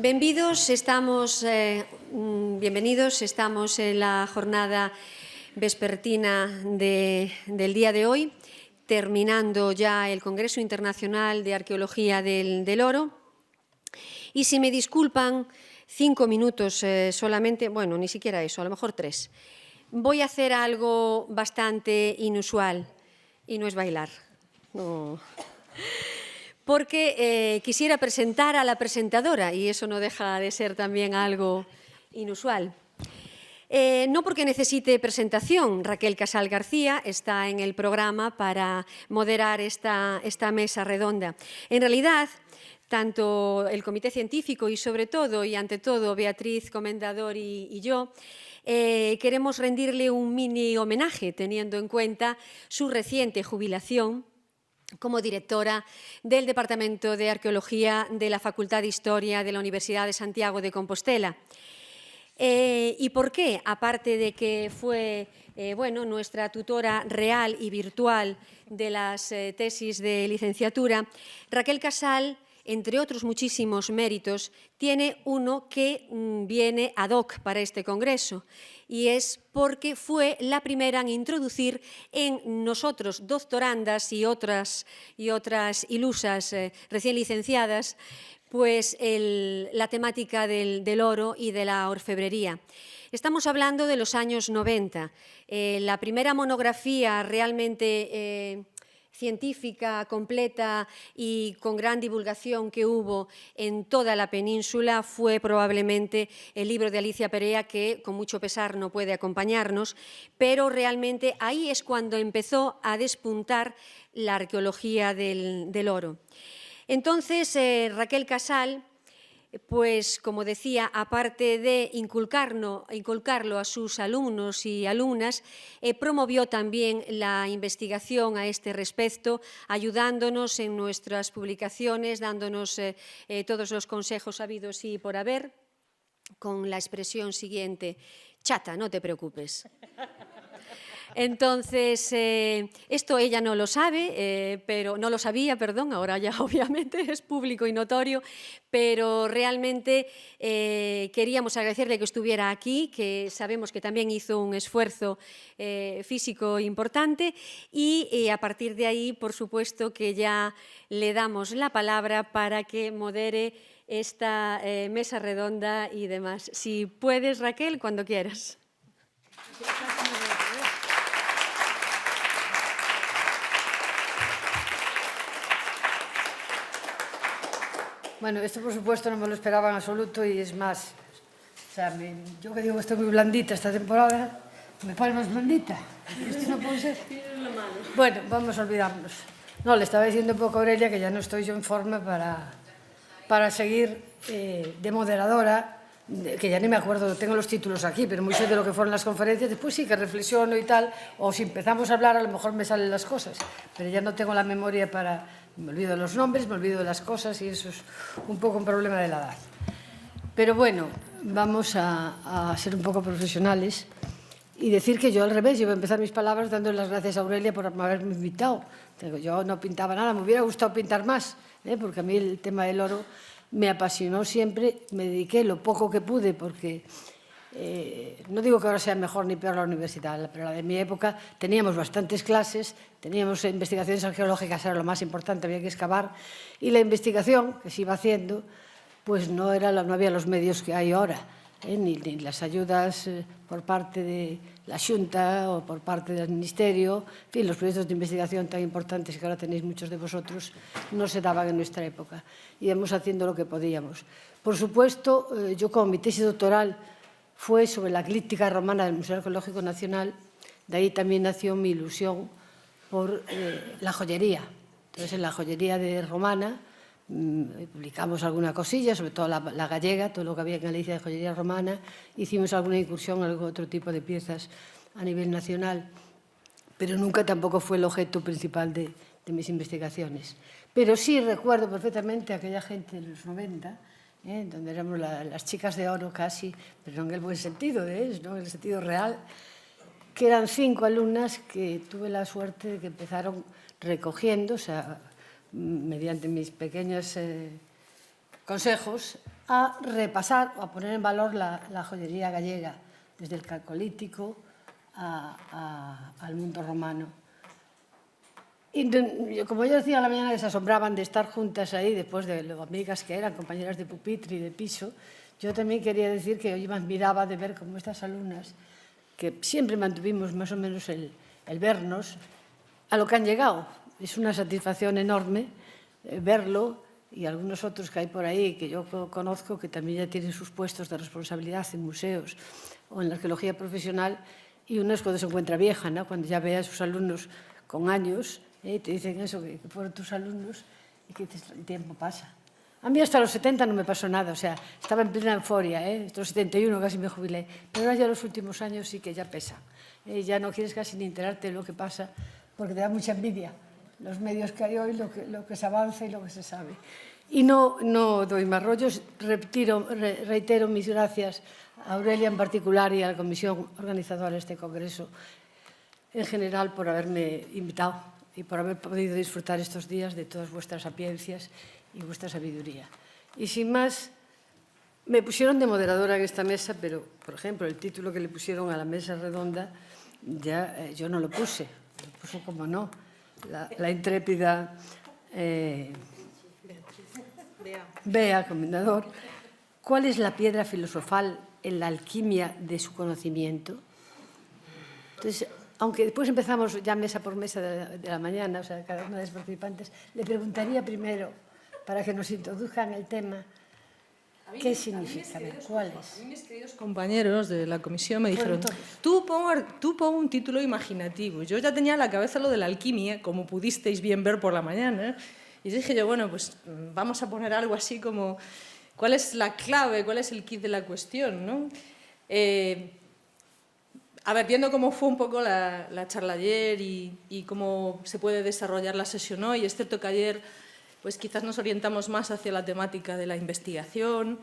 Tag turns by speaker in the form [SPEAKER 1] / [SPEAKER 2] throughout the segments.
[SPEAKER 1] Bienvenidos, estamos en la jornada vespertina del día de hoy, terminando ya el Congreso Internacional de Arqueología del Oro. Y si me disculpan, 5 minutos solamente, bueno, ni siquiera eso, a lo mejor 3. Voy a hacer algo bastante inusual y no es bailar. No. Porque quisiera presentar a la presentadora y eso no deja de ser también algo inusual. No porque necesite presentación, Raquel Casal García está en el programa para moderar esta mesa redonda. En realidad, tanto el Comité Científico y sobre todo y ante todo Beatriz Comendador y yo, queremos rendirle un mini homenaje teniendo en cuenta su reciente jubilación como directora del Departamento de Arqueología de la Facultad de Historia de la Universidad de Santiago de Compostela. ¿Y por qué? Aparte de que fue nuestra tutora real y virtual de las tesis de licenciatura, Raquel Casal, entre otros muchísimos méritos, tiene uno que viene ad hoc para este congreso y es porque fue la primera en introducir en nosotros, doctorandas y otras ilusas recién licenciadas, pues la temática del oro y de la orfebrería. Estamos hablando de los años 90. La primera monografía realmente científica, completa y con gran divulgación que hubo en toda la península fue probablemente el libro de Alicia Perea, que con mucho pesar no puede acompañarnos, pero realmente ahí es cuando empezó a despuntar la arqueología del oro. Entonces, Raquel Casal, pues como decía, aparte de inculcarlo a sus alumnos y alumnas, promovió también la investigación a este respecto, ayudándonos en nuestras publicaciones, dándonos todos los consejos habidos y por haber, con la expresión siguiente: chata, no te preocupes. Entonces, esto ella no lo sabe, pero no lo sabía, perdón, ahora ya obviamente es público y notorio, pero realmente queríamos agradecerle que estuviera aquí, que sabemos que también hizo un esfuerzo físico importante y a partir de ahí, por supuesto, que ya le damos la palabra para que modere esta mesa redonda y demás. Si puedes, Raquel, cuando quieras.
[SPEAKER 2] Bueno, esto por supuesto no me lo esperaba en absoluto y es más, o sea, yo que digo que estoy muy blandita esta temporada, me pone más blandita. Esto no puede ser. Bueno, vamos a olvidarnos. No, le estaba diciendo un poco a Aurelia que ya no estoy yo en forma para seguir de moderadora, que ya ni me acuerdo, tengo los títulos aquí, pero mucho de lo que fueron las conferencias, después sí que reflexiono y tal, o si empezamos a hablar a lo mejor me salen las cosas, pero ya no tengo la memoria para... Me olvido de los nombres, me olvido de las cosas y eso es un poco un problema de la edad. Pero bueno, vamos a ser un poco profesionales y decir que yo al revés, yo voy a empezar mis palabras dándole las gracias a Aurelia por haberme invitado. Yo no pintaba nada, me hubiera gustado pintar más, porque a mí el tema del oro me apasionó siempre, me dediqué lo poco que pude porque... no digo que ahora sea mejor ni peor la universidad, pero la de mi época teníamos bastantes clases, teníamos investigaciones arqueológicas, era lo más importante, había que excavar, y la investigación que se iba haciendo, pues no había los medios que hay ahora, ni las ayudas por parte de la Xunta o por parte del Ministerio, en fin, los proyectos de investigación tan importantes que ahora tenéis muchos de vosotros, no se daban en nuestra época. Íbamos haciendo lo que podíamos. Por supuesto, yo como mi tesis doctoral fue sobre la eclíptica romana del Museo Arqueológico Nacional, de ahí también nació mi ilusión por la joyería. Entonces, en la joyería romana publicamos alguna cosilla, sobre todo la gallega, todo lo que había en Galicia de joyería romana, hicimos alguna incursión en algún otro tipo de piezas a nivel nacional, pero nunca tampoco fue el objeto principal de mis investigaciones. Pero sí recuerdo perfectamente a aquella gente de los 90, donde éramos las chicas de oro casi, pero no en el buen sentido, no en el sentido real, que eran 5 alumnas que tuve la suerte de que empezaron recogiendo, o sea, mediante mis pequeñas consejos a repasar o a poner en valor la joyería gallega, desde el calcolítico al mundo romano. Y como yo decía a la mañana que se asombraban de estar juntas ahí, después de lo amigas que eran, compañeras de pupitre y de piso, yo también quería decir que hoy me admiraba de ver cómo estas alumnas, que siempre mantuvimos más o menos el vernos, a lo que han llegado. Es una satisfacción enorme verlo, y algunos otros que hay por ahí que yo conozco que también ya tienen sus puestos de responsabilidad en museos o en la arqueología profesional, y uno es cuando se encuentra vieja, ¿no? Cuando ya ve a sus alumnos con años, te dicen eso, que fueron tus alumnos, y que el tiempo pasa. A mí hasta los 70 no me pasó nada, o sea, estaba en plena euforia, hasta los 71 casi me jubilé, pero ahora ya los últimos años sí que ya pesa. Ya no quieres casi ni enterarte de lo que pasa, porque te da mucha envidia los medios que hay hoy, lo que se avanza y lo que se sabe. Y no doy más rollos, reitero mis gracias a Aurelia en particular y a la comisión organizadora de este congreso en general por haberme invitado y por haber podido disfrutar estos días de todas vuestras sapiencias y vuestra sabiduría. Y sin más, me pusieron de moderadora en esta mesa, pero, por ejemplo, el título que le pusieron a la mesa redonda, ya yo no lo puse, lo puso como no, la intrépida Bea, comendador. ¿Cuál es la piedra filosofal en la alquimia de su conocimiento? Entonces, aunque después empezamos ya mesa por mesa de la mañana, o sea, cada una de las participantes, le preguntaría primero, para que nos introduzcan el tema, ¿qué significa? ¿Cuál es?
[SPEAKER 3] A mí mis queridos compañeros de la comisión me dijeron, tú pon un título imaginativo. Yo ya tenía en la cabeza lo de la alquimia, como pudisteis bien ver por la mañana, y dije yo, bueno, pues vamos a poner algo así como, ¿cuál es la clave, cuál es el kit de la cuestión, ¿no? A ver, viendo cómo fue un poco la charla ayer y cómo se puede desarrollar la sesión hoy, es cierto que ayer pues quizás nos orientamos más hacia la temática de la investigación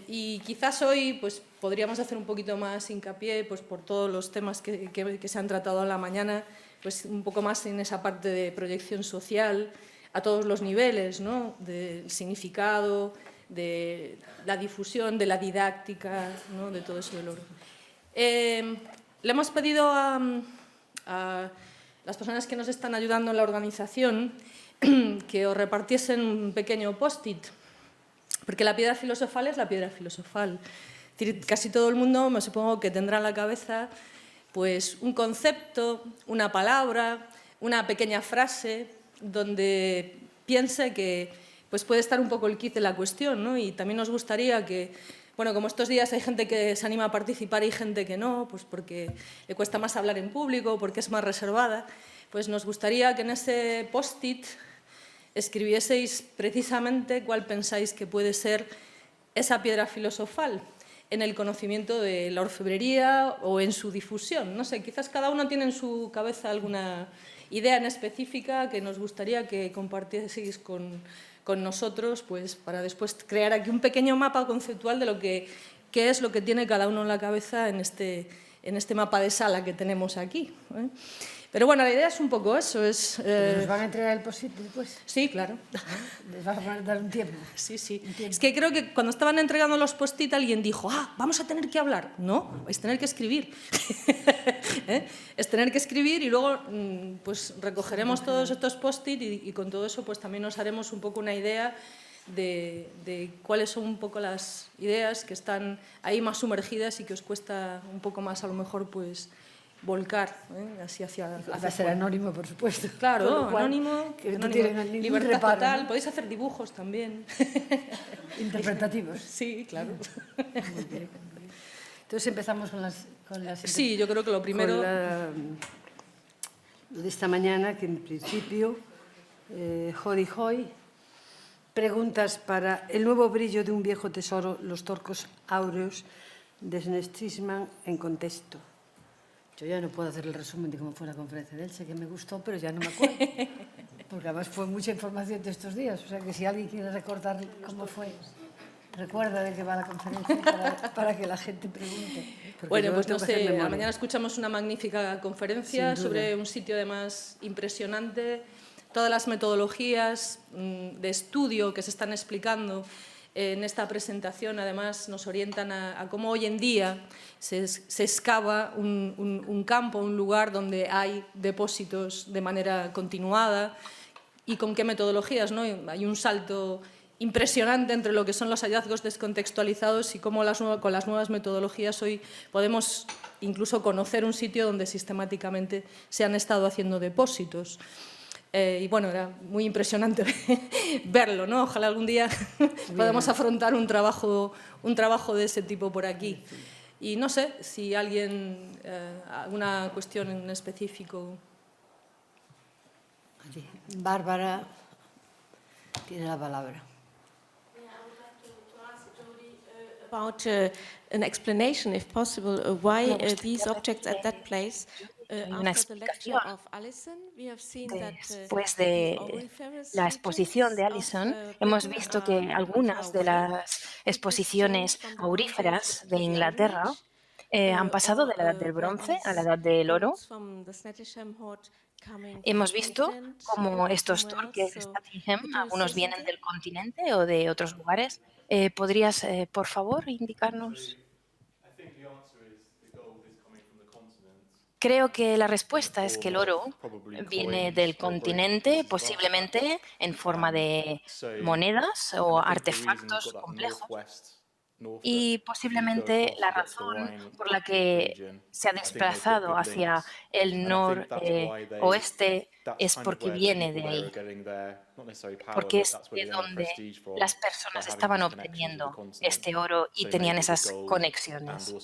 [SPEAKER 3] y quizás hoy pues, podríamos hacer un poquito más hincapié pues, por todos los temas que se han tratado a la mañana, pues un poco más en esa parte de proyección social a todos los niveles, ¿no? Del significado, de la difusión, de la didáctica, ¿no? De todo eso del orden. Le hemos pedido a las personas que nos están ayudando en la organización que os repartiesen un pequeño post-it, porque la piedra filosofal es la piedra filosofal. Es decir, casi todo el mundo, me supongo que tendrá en la cabeza pues, un concepto, una palabra, una pequeña frase donde piense que pues, puede estar un poco el kit de la cuestión, ¿no? Y también nos gustaría que, bueno, como estos días hay gente que se anima a participar y gente que no, pues porque le cuesta más hablar en público, porque es más reservada, pues nos gustaría que en ese post-it escribieseis precisamente cuál pensáis que puede ser esa piedra filosofal en el conocimiento de la orfebrería o en su difusión. No sé, quizás cada uno tiene en su cabeza alguna idea en específica que nos gustaría que compartieseis con nosotros, pues para después crear aquí un pequeño mapa conceptual de qué es lo que tiene cada uno en la cabeza en este mapa de sala que tenemos aquí, ¿eh? Pero bueno, la idea es un poco eso. ¿Nos
[SPEAKER 2] van a entregar el post-it después?
[SPEAKER 3] Sí, claro.
[SPEAKER 2] ¿Les vas a dar un tiempo?
[SPEAKER 3] Sí, sí. Es que creo que cuando estaban entregando los post-it alguien dijo, vamos a tener que hablar. No, vais a tener que escribir. ¿Eh? Es tener que escribir y luego pues recogeremos todos estos post-it y con todo eso pues también nos haremos un poco una idea de cuáles son un poco las ideas que están ahí más sumergidas y que os cuesta un poco más a lo mejor pues volcar, así hacia
[SPEAKER 2] va a ser anónimo, por supuesto.
[SPEAKER 3] Claro, anónimo,
[SPEAKER 2] que no tiene ningún
[SPEAKER 3] libertad
[SPEAKER 2] reparo,
[SPEAKER 3] total.
[SPEAKER 2] ¿no?
[SPEAKER 3] Podéis hacer dibujos también.
[SPEAKER 2] Interpretativos.
[SPEAKER 3] Sí, claro.
[SPEAKER 2] Muy bien. Entonces empezamos con las
[SPEAKER 3] sí, yo creo que lo primero...
[SPEAKER 2] Lo de esta mañana, que en principio, Jodi Hoy, preguntas para el nuevo brillo de un viejo tesoro, los torcos áureos de Snestisman en contexto. Yo ya no puedo hacer el resumen de cómo fue la conferencia de Elche, que me gustó, pero ya no me acuerdo. Porque además fue mucha información de estos días. O sea, que si alguien quiere recordar cómo fue, recuerda de qué va la conferencia para que la gente pregunte. Porque
[SPEAKER 3] bueno, pues no sé, mañana escuchamos una magnífica conferencia sobre un sitio además impresionante, todas las metodologías de estudio que se están explicando en esta presentación, además, nos orientan a cómo hoy en día se excava un campo, un lugar donde hay depósitos de manera continuada y con qué metodologías, ¿no? Hay un salto impresionante entre lo que son los hallazgos descontextualizados y cómo con las nuevas metodologías hoy podemos incluso conocer un sitio donde sistemáticamente se han estado haciendo depósitos. Y bueno, era muy impresionante verlo, ¿no? Ojalá algún día podamos afrontar un trabajo de ese tipo por aquí. Y no sé si alguien, alguna cuestión en específico.
[SPEAKER 2] Bárbara tiene la palabra.
[SPEAKER 4] About an explanation, if possible, why these objects at that place.
[SPEAKER 5] Una
[SPEAKER 4] After the lecture
[SPEAKER 5] explicación.
[SPEAKER 4] of Alison, we have seen that
[SPEAKER 5] Después de la exposición de Alison, hemos visto que algunas de las exposiciones auríferas de Inglaterra han pasado de la edad del bronce a la edad del oro. Hemos visto cómo estos torques de Statingham, algunos vienen del continente o de otros lugares. ¿Podrías, por favor, indicarnos? Creo que la respuesta es que el oro viene del continente, posiblemente en forma de monedas o artefactos complejos. Y posiblemente la razón por la que se ha desplazado hacia el noroeste es porque viene de ahí, porque es de donde las personas estaban obteniendo este oro y tenían esas conexiones.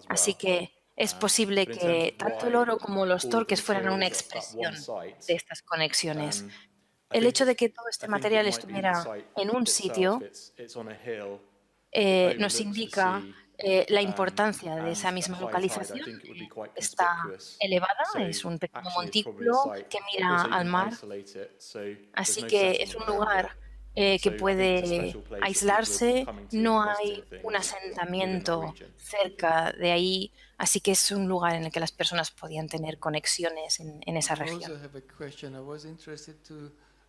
[SPEAKER 5] Así que es posible que tanto el oro como los torques fueran una expresión de estas conexiones. El hecho de que todo este material estuviera en un sitio nos indica la importancia de esa misma localización. Está elevada, es un pequeño montículo que mira al mar, así que es un lugar que puede aislarse, no hay un asentamiento cerca de ahí, así que es un lugar en el que las personas podían tener conexiones en esa región.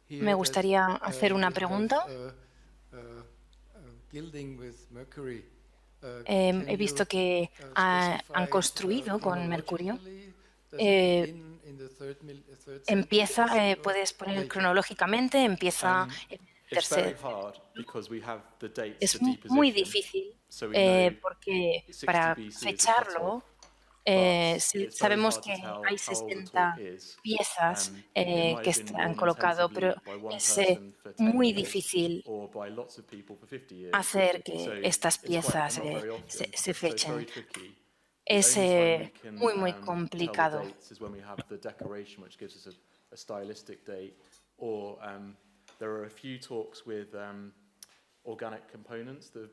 [SPEAKER 5] Me gustaría hacer una pregunta. He visto que han construido con mercurio. Empieza, puedes poner cronológicamente, empieza en el tercer. Es muy difícil porque para fecharlo sabemos que hay 60 piezas que han colocado, pero es muy difícil hacer que estas piezas se fechen. Es muy complicado.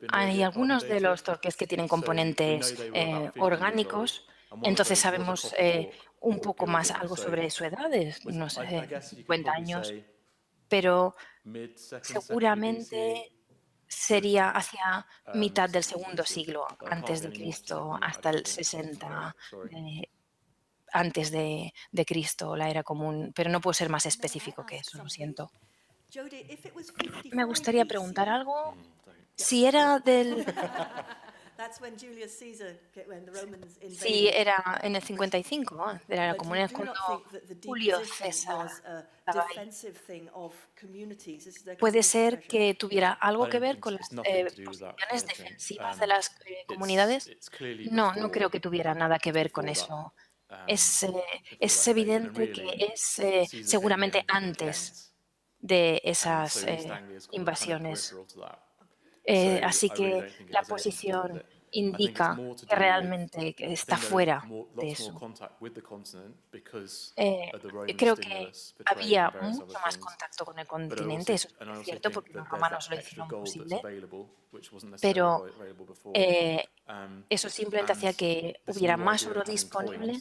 [SPEAKER 5] Hay algunos de los torques que tienen componentes orgánicos, entonces sabemos un poco más algo sobre su edad, no sé, 50 años, pero seguramente sería hacia mitad del segundo siglo antes de Cristo, hasta el 60 antes de Cristo, la era común, pero no puedo ser más específico que eso, lo siento. Me gustaría preguntar algo. Si era del... Sí, era en el 55, de la era común, es cuando Julio César estaba ahí. Puede ser que tuviera algo que ver con las posiciones defensivas de las comunidades. No, no creo que tuviera nada que ver con eso. Es evidente que es seguramente antes de esas invasiones. Así que la posición indica que realmente está fuera de eso. Creo que había mucho más contacto con el continente, eso es cierto, porque los romanos lo hicieron posible, pero eso simplemente hacía que hubiera más oro disponible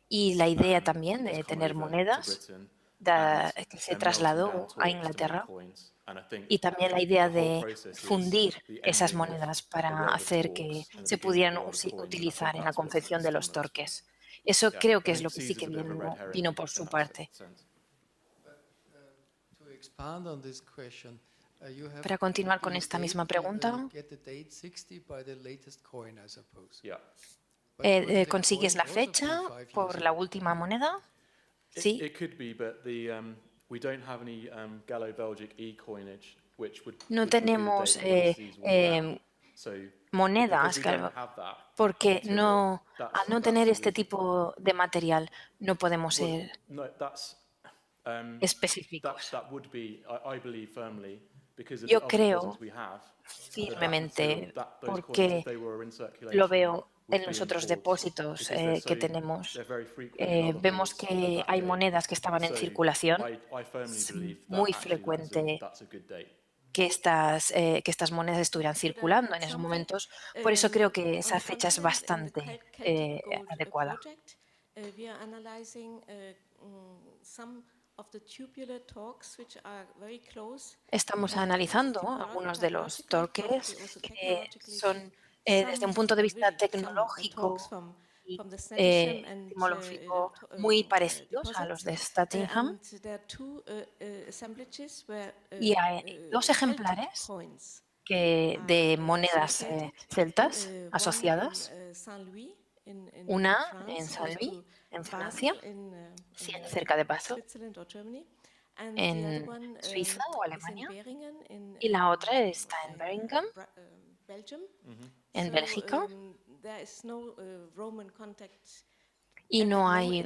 [SPEAKER 5] y la idea también de tener monedas que se trasladó a Inglaterra. Y también la idea de fundir esas monedas para hacer que se pudieran utilizar en la confección de los torques. Eso creo que es lo que sí que vino por su parte. Para continuar con esta misma pregunta, ¿consigues la fecha por la última moneda? Sí. No tenemos monedas, porque al no tener este tipo de material no podemos ser específicos. Yo creo firmemente, porque lo veo en los otros depósitos que tenemos, vemos que hay monedas que estaban en circulación. Es muy frecuente que estas monedas estuvieran circulando en esos momentos. Por eso creo que esa fecha es bastante adecuada. Estamos analizando algunos de los torques que son desde un punto de vista tecnológico y etimológico muy parecidos a los de Statingham. Y hay dos ejemplares de monedas celtas asociadas. Una en Saint-Louis, en Francia, cerca de Basel, en Suiza o Alemania, y la otra está en Beringen, en Bélgica, y no hay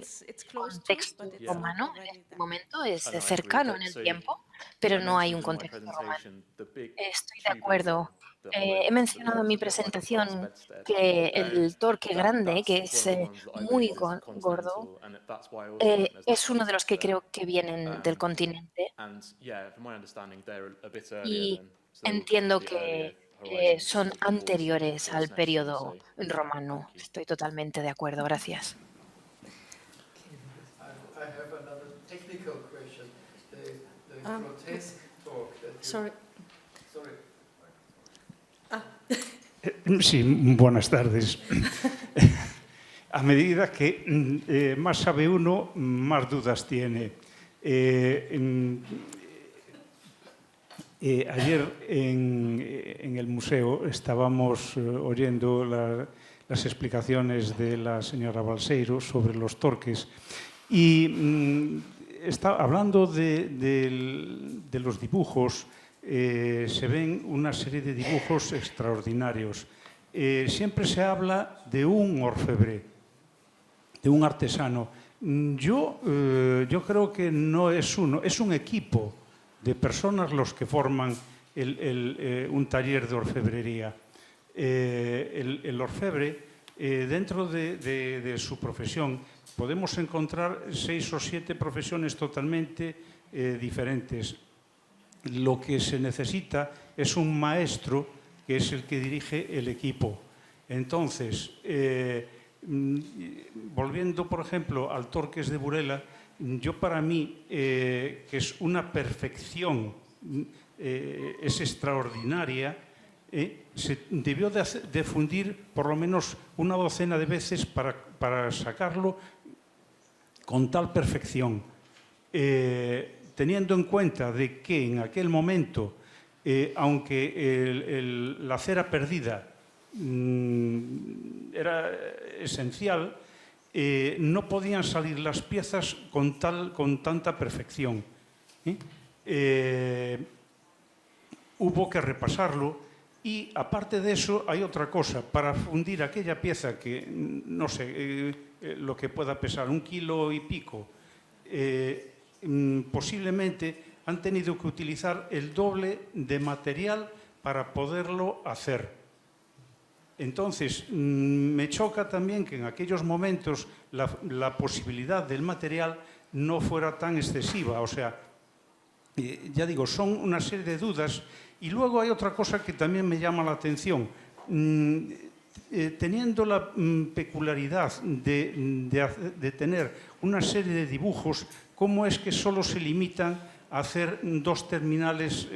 [SPEAKER 5] contexto romano en este momento, es cercano en el tiempo, pero no hay un contexto romano. Estoy de acuerdo. He mencionado en mi presentación que el torque grande, que es muy gordo, es uno de los que creo que vienen del continente. Y entiendo que son anteriores al periodo romano. Estoy totalmente de acuerdo. Gracias.
[SPEAKER 6] Sí, buenas tardes. A medida que más sabe uno, más dudas tiene. Ayer en el museo estábamos oyendo las explicaciones de la señora Balseiro sobre los torques y está hablando de los dibujos. Se ven una serie de dibujos extraordinarios. Siempre se habla de un orfebre, de un artesano. Yo creo que no es uno, es un equipo de personas los que forman un taller de orfebrería. El orfebre, dentro de su profesión, podemos encontrar 6 o 7 profesiones totalmente diferentes. Lo que se necesita es un maestro que es el que dirige el equipo. Entonces, volviendo, por ejemplo, al Torques de Burela, yo para mí, que es una perfección, es extraordinaria, se debió de fundir por lo menos una docena de veces para sacarlo con tal perfección. Teniendo en cuenta de que en aquel momento, aunque la cera perdida era esencial, no podían salir las piezas con tanta perfección. Hubo que repasarlo y, aparte de eso, hay otra cosa. Para fundir aquella pieza que, no sé, lo que pueda pesar, 1 kilo y pico, posiblemente han tenido que utilizar el doble de material para poderlo hacer. Entonces, me choca también que en aquellos momentos la posibilidad del material no fuera tan excesiva. O sea, ya digo, son una serie de dudas. Y luego hay otra cosa que también me llama la atención. Teniendo la peculiaridad de tener una serie de dibujos, ¿cómo es que solo se limitan a hacer 2 terminales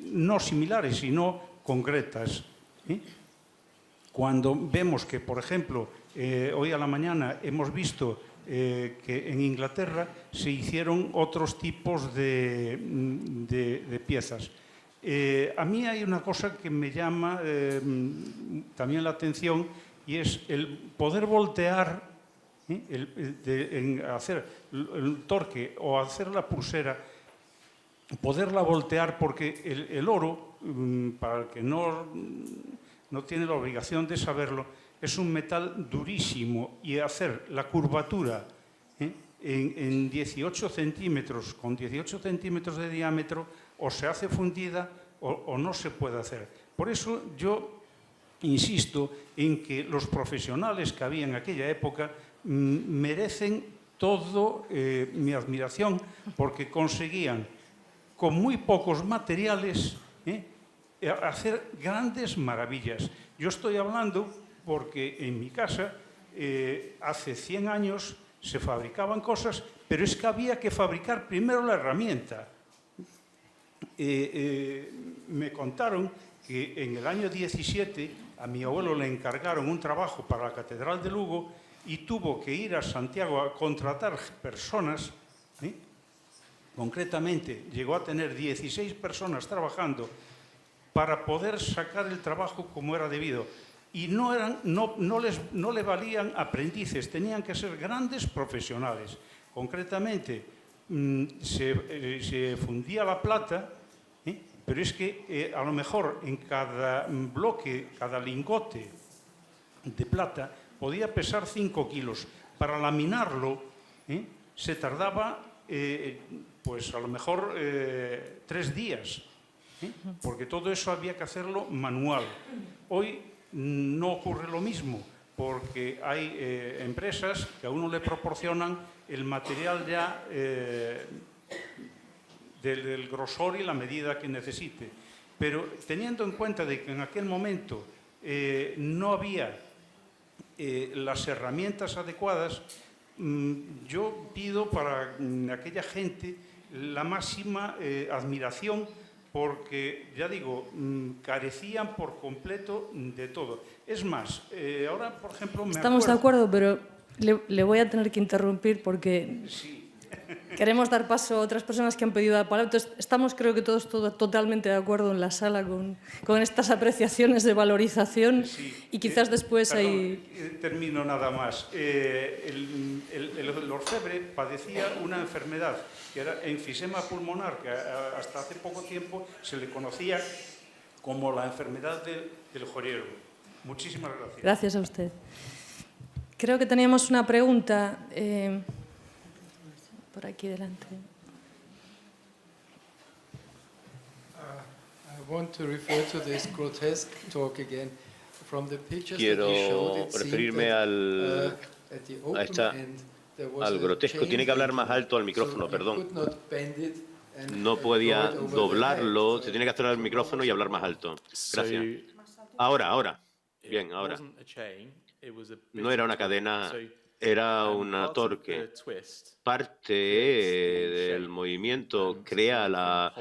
[SPEAKER 6] no similares, sino concretas? Cuando vemos que, por ejemplo, Hoy a la mañana hemos visto que en Inglaterra se hicieron otros tipos de piezas. A mí hay una cosa que me llama también la atención y es el poder voltear, hacer el torque o hacer la pulsera, poderla voltear, porque el oro, para el que no tiene la obligación de saberlo, es un metal durísimo, y hacer la curvatura en 18 centímetros, con 18 centímetros de diámetro, o se hace fundida o no se puede hacer. Por eso yo insisto en que los profesionales que había en aquella época merecen todo mi admiración, porque conseguían con muy pocos materiales hacer grandes maravillas. Yo estoy hablando porque en mi casa hace 100 años se fabricaban cosas, pero es que había que fabricar primero la herramienta. Me contaron que en el año 17 a mi abuelo le encargaron un trabajo para la Catedral de Lugo y tuvo que ir a Santiago a contratar personas. Concretamente, llegó a tener 16 personas trabajando para poder sacar el trabajo como era debido. Y no le valían aprendices, tenían que ser grandes profesionales. Concretamente, se fundía la plata, pero es que a lo mejor en cada bloque, cada lingote de plata podía pesar 5 kilos. Para laminarlo se tardaba pues a lo mejor 3 días, porque todo eso había que hacerlo manual. Hoy no ocurre lo mismo, porque hay empresas que a uno le proporcionan el material ya del grosor y la medida que necesite. Pero teniendo en cuenta de que en aquel momento no había las herramientas adecuadas, yo pido para aquella gente la máxima admiración, porque, ya digo, carecían por completo de todo. Es más, ahora, por ejemplo,
[SPEAKER 3] Estamos de acuerdo, pero le voy a tener que interrumpir porque queremos dar paso a otras personas que han pedido la palabra. Entonces, estamos, creo que todos totalmente de acuerdo en la sala con estas apreciaciones de valorización, y quizás después hay...
[SPEAKER 6] Termino nada más. El orfebre padecía una enfermedad que era enfisema pulmonar, que hasta hace poco tiempo se le conocía como la enfermedad del joyero. Muchísimas gracias.
[SPEAKER 3] Gracias a usted. Creo que teníamos una pregunta por aquí delante.
[SPEAKER 7] I want to refer to this grotesque talk again. From the pictures
[SPEAKER 8] Quiero
[SPEAKER 7] that you showed, it
[SPEAKER 8] referirme
[SPEAKER 7] seemed that, at the open end, there was
[SPEAKER 8] al
[SPEAKER 7] a
[SPEAKER 8] grotesco. Tiene que hablar más alto al micrófono,
[SPEAKER 7] so you
[SPEAKER 8] perdón.
[SPEAKER 7] could not bend it and
[SPEAKER 8] No podía
[SPEAKER 7] throw it over the
[SPEAKER 8] doblarlo,
[SPEAKER 7] head.
[SPEAKER 8] se tiene que hacer al micrófono y hablar más alto. Gracias. Ahora. Bien, ahora. No era una cadena, era una torque. Parte del movimiento crea la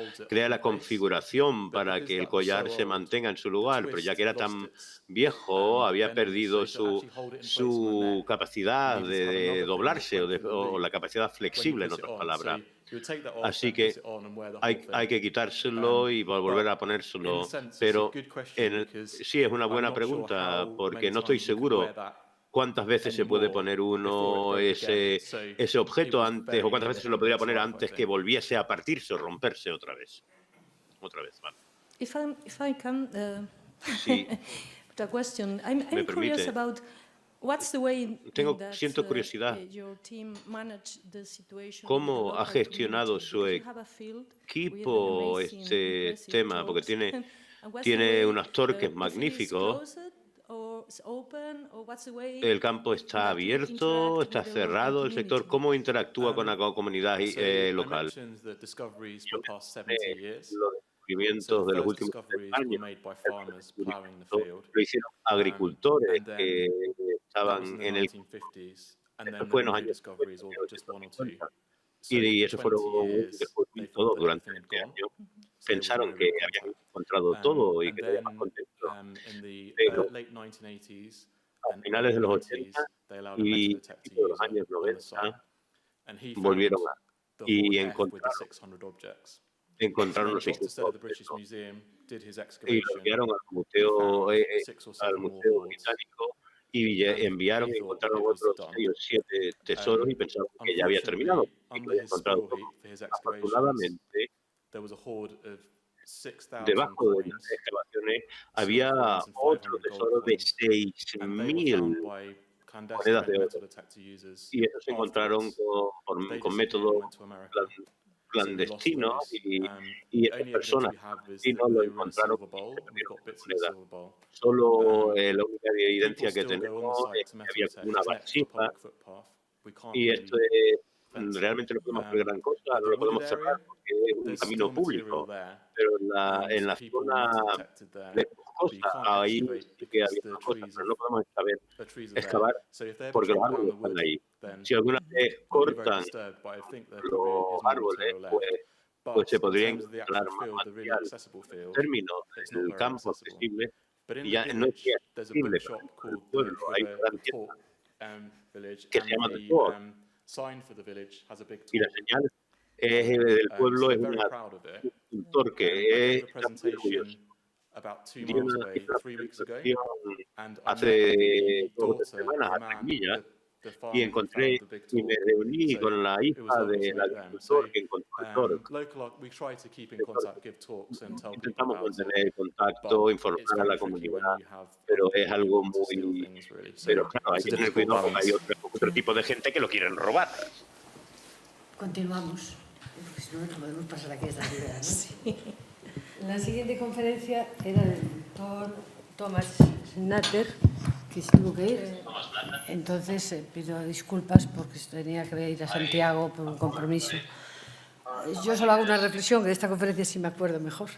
[SPEAKER 8] configuración para que el collar se mantenga en su lugar, pero ya que era tan viejo, había perdido su capacidad de doblarse o la capacidad flexible, en otras palabras. Así que hay que quitárselo y volver a ponérselo. Pero sí, es una buena pregunta, porque no estoy seguro cuántas veces se puede poner uno ese objeto antes, o cuántas veces se lo podría poner antes que volviese a partirse o romperse otra vez. Vale.
[SPEAKER 3] If I can,
[SPEAKER 8] Sí,
[SPEAKER 3] a question. I'm
[SPEAKER 8] me
[SPEAKER 3] curious
[SPEAKER 8] permite.
[SPEAKER 3] about what's the way
[SPEAKER 8] Siento curiosidad.
[SPEAKER 3] Your team managed the situation
[SPEAKER 8] ¿Cómo
[SPEAKER 3] with the
[SPEAKER 8] ha
[SPEAKER 3] local
[SPEAKER 8] gestionado
[SPEAKER 3] community?
[SPEAKER 8] su
[SPEAKER 3] Because you have a field
[SPEAKER 8] equipo
[SPEAKER 3] with amazing,
[SPEAKER 8] este
[SPEAKER 3] impressive
[SPEAKER 8] tema? Porque
[SPEAKER 3] torques. And what's the
[SPEAKER 8] tiene
[SPEAKER 3] way,
[SPEAKER 8] unos torques
[SPEAKER 3] if it is
[SPEAKER 8] magníficos.
[SPEAKER 3] closed or is open, or what's the way
[SPEAKER 8] El campo está
[SPEAKER 3] that you
[SPEAKER 8] abierto,
[SPEAKER 3] interact
[SPEAKER 8] está
[SPEAKER 3] with the local
[SPEAKER 8] cerrado el sector.
[SPEAKER 3] community?
[SPEAKER 8] ¿Cómo interactúa con la comunidad local? Los descubrimientos de los últimos 70 años lo hicieron agricultores que estaban en el... Esto fue en los años 50. Y eso fueron descubrimientos durante 20 años. Pensaron que habían encontrado todo y que estaban contentos. Pero a finales de los 80 y principios de los años 90 volvieron y encontraron los 600 objetos y lo enviaron al museo británico y enviaron y encontraron otros 6 o 7 tesoros y pensaron que ya había terminado y que había encontrado todo. Afortunadamente, debajo de las excavaciones había otro tesoro de 6.000 monedas de oro y estos se encontraron con métodos clandestinos y estas personas clandestinos lo encontraron y se perdieron las monedas. Solo la única evidencia que tenemos es que había como una vasija y esto es realmente no podemos hacer gran cosa, no lo podemos cerrar porque es un camino público, pero en la zona boscosa ahí sí que había una cosa, pero no podemos excavar porque los árboles están ahí. Si alguna vez cortan los árboles, pues se podría instalar más material. En términos del campo accesible, y ya no es que es accesible, pero en el pueblo hay una gran tienda que se llama The Sword, y la señal del pueblo es un torque, está muy orgulloso. Dio una presentación hace 2 o 3 semanas a Tremillas y me reuní con la hija del agricultor que encontró el torque. Intentamos mantener contacto, informar a la comunidad, pero es algo muy... Pero claro, hay que tener cuidado porque hay otro tipo de gente que lo quieren robar.
[SPEAKER 2] Continuamos, porque si no, no podemos pasar aquí esta idea, ¿no? Sí. La siguiente conferencia era del doctor Thomas Natter, que se tuvo que ir. Entonces pido disculpas porque tenía que ir a Santiago por un compromiso. Yo solo hago una reflexión, que de esta conferencia sí me acuerdo mejor,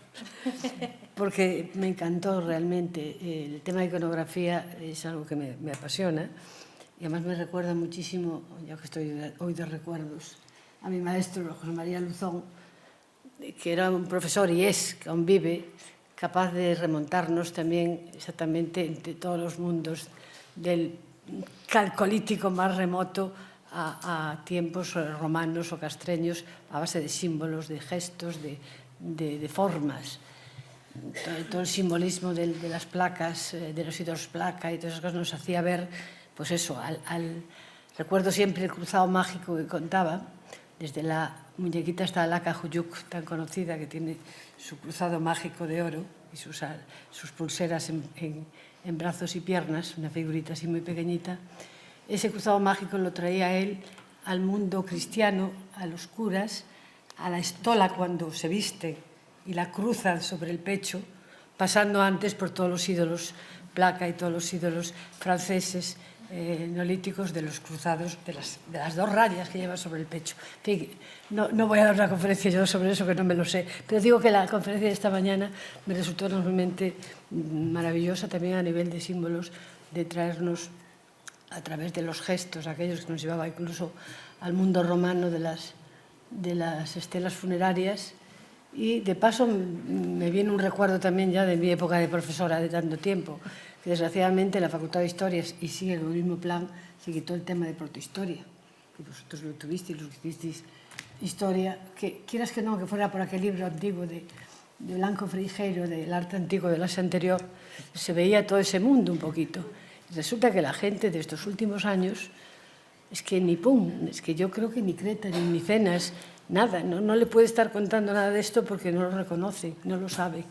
[SPEAKER 2] porque me encantó realmente. El tema de iconografía es algo que me apasiona y además me recuerda muchísimo, ya que estoy hoy de recuerdos, a mi maestro José María Luzón, que era un profesor y es, que aún vive, capaz de remontarnos también exactamente entre todos los mundos del calcolítico más remoto a tiempos romanos o castreños a base de símbolos, de gestos, de formas. Todo el simbolismo de las placas, de los ídolos placa y todas esas cosas nos hacía ver, pues eso, recuerdo siempre el cruzado mágico que contaba, desde la muñequita hasta la Cajuyuk, tan conocida, que tiene su cruzado mágico de oro y sus pulseras en brazos y piernas, una figurita así muy pequeñita. Ese cruzado mágico lo traía él al mundo cristiano, a los curas, a la estola cuando se viste y la cruzan sobre el pecho, pasando antes por todos los ídolos placa y todos los ídolos franceses, neolíticos, de los cruzados, de las 2 rayas que lleva sobre el pecho. En fin, no voy a dar una conferencia yo sobre eso, que no me lo sé, pero digo que la conferencia de esta mañana me resultó enormemente maravillosa también a nivel de símbolos, de traernos a través de los gestos, aquellos que nos llevaba incluso al mundo romano de las estelas funerarias. Y de paso me viene un recuerdo también ya de mi época de profesora de tanto tiempo, que desgraciadamente la Facultad de Historias, y sigue en el mismo plan, se quitó el tema de protohistoria, que vosotros lo tuvisteis, los que hicisteis historia, que quieras que no, que fuera por aquel libro antiguo de Blanco Frigeiro, del arte antiguo del Asia anterior, se veía todo ese mundo un poquito. Y resulta que la gente de estos últimos años, es que ni pum, es que yo creo que ni Creta, ni Micenas, nada, no le puede estar contando nada de esto porque no lo reconoce, no lo sabe.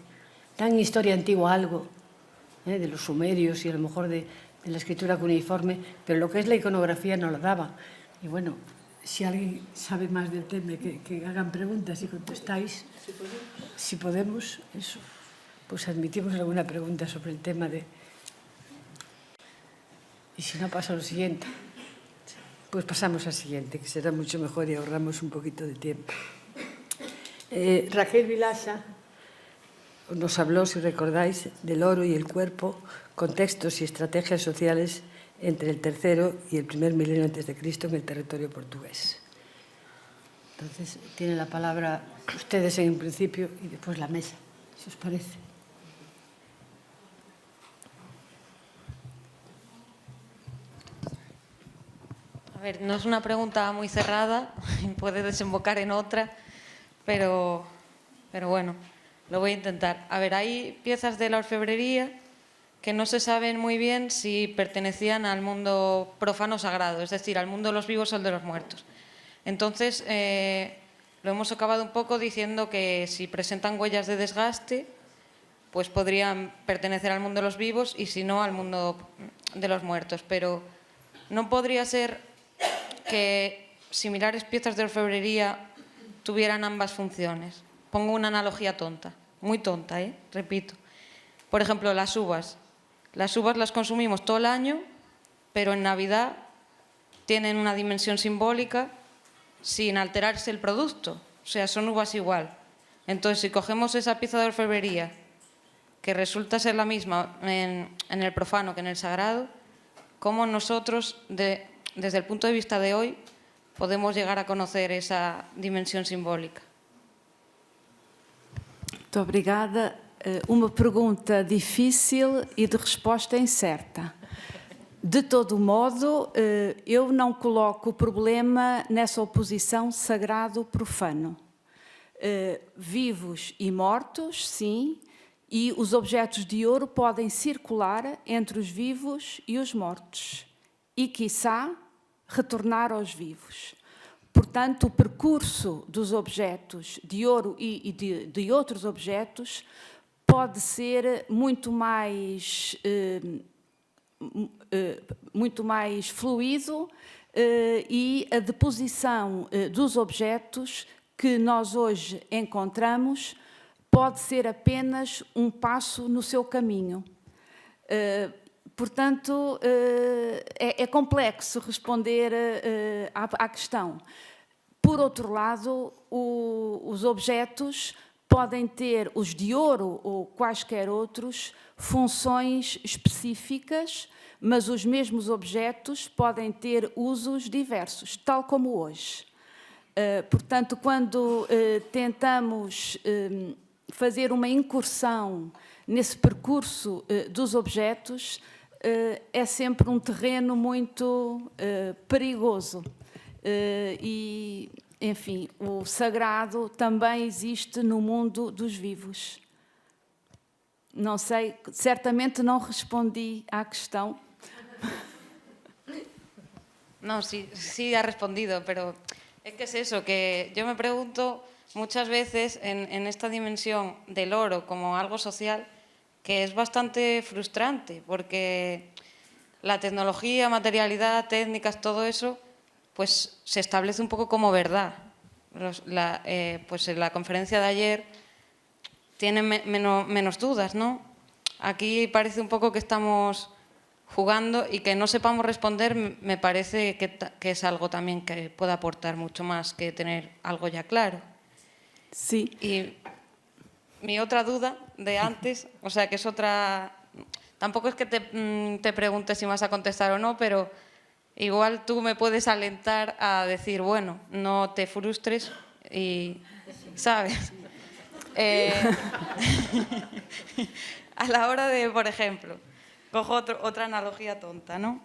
[SPEAKER 2] Dan historia antigua algo, de los sumerios y a lo mejor de la escritura cuneiforme, pero lo que es la iconografía no lo daba. Y bueno, si alguien sabe más del tema, que hagan preguntas y contestáis, si podemos, eso, pues admitimos alguna pregunta sobre el tema de... Y si no, paso a lo siguiente. Pues pasamos al siguiente, que será mucho mejor y ahorramos un poquito de tiempo. Raquel Vilaça nos habló, si recordáis, del oro y el cuerpo, contextos y estrategias sociales entre el tercero y el primer milenio antes de Cristo en el territorio portugués. Entonces, tienen la palabra ustedes en principio y después la mesa, si os parece.
[SPEAKER 9] A ver, no es una pregunta muy cerrada, puede desembocar en otra, pero bueno, lo voy a intentar. A ver, hay piezas de la orfebrería que no se saben muy bien si pertenecían al mundo profano sagrado, es decir, al mundo de los vivos o el de los muertos. Entonces, lo hemos acabado un poco diciendo que si presentan huellas de desgaste, pues podrían pertenecer al mundo de los vivos y si no, al mundo de los muertos. Pero no podría ser que similares piezas de orfebrería tuvieran ambas funciones. Pongo una analogía tonta, muy tonta, repito. Por ejemplo, las uvas. Las uvas las consumimos todo el año, pero en Navidad tienen una dimensión simbólica sin alterarse el producto. O sea, son uvas igual. Entonces, si cogemos esa pieza de orfebrería, que resulta ser la misma en el profano que en el sagrado, ¿cómo nosotros, desde el punto de vista de hoy, podemos llegar a conocer esa dimensión simbólica?
[SPEAKER 10] Muito obrigada. Uma pergunta difícil e de resposta incerta. De todo modo, eu não coloco o problema nessa oposição sagrado-profano. Vivos e mortos, sim, e os objetos de ouro podem circular entre os vivos e os mortos. E, quiçá, retornar aos vivos. Portanto, o percurso dos objetos de ouro e de outros objetos pode ser muito mais fluido e a deposição dos objetos que nós hoje encontramos pode ser apenas um passo no seu caminho. Portanto, é complexo responder à questão. Por outro lado, os objetos podem ter, os de ouro ou quaisquer outros, funções específicas, mas os mesmos objetos podem ter usos diversos, tal como hoje. Portanto, quando tentamos fazer uma incursão nesse percurso dos objetos, é sempre um terreno muito perigoso. E, enfim, o sagrado também existe no mundo dos vivos. Não sei, certamente não respondi à questão.
[SPEAKER 9] No, sí ha respondido, pero es que es eso, que yo me pregunto muchas veces en esta dimensión del oro como algo social, que es bastante frustrante, porque la tecnología, materialidad, técnicas, todo eso, pues se establece un poco como verdad. Pues en la conferencia de ayer tienen menos dudas, ¿no? Aquí parece un poco que estamos jugando y que no sepamos responder me parece que es algo también que puede aportar mucho más que tener algo ya claro.
[SPEAKER 10] Sí.
[SPEAKER 9] Y mi otra duda de antes, o sea que es otra... Tampoco es que te preguntes si vas a contestar o no, pero igual tú me puedes alentar a decir, bueno, no te frustres y, ¿sabes? A la hora de, por ejemplo, cojo otra analogía tonta, ¿no?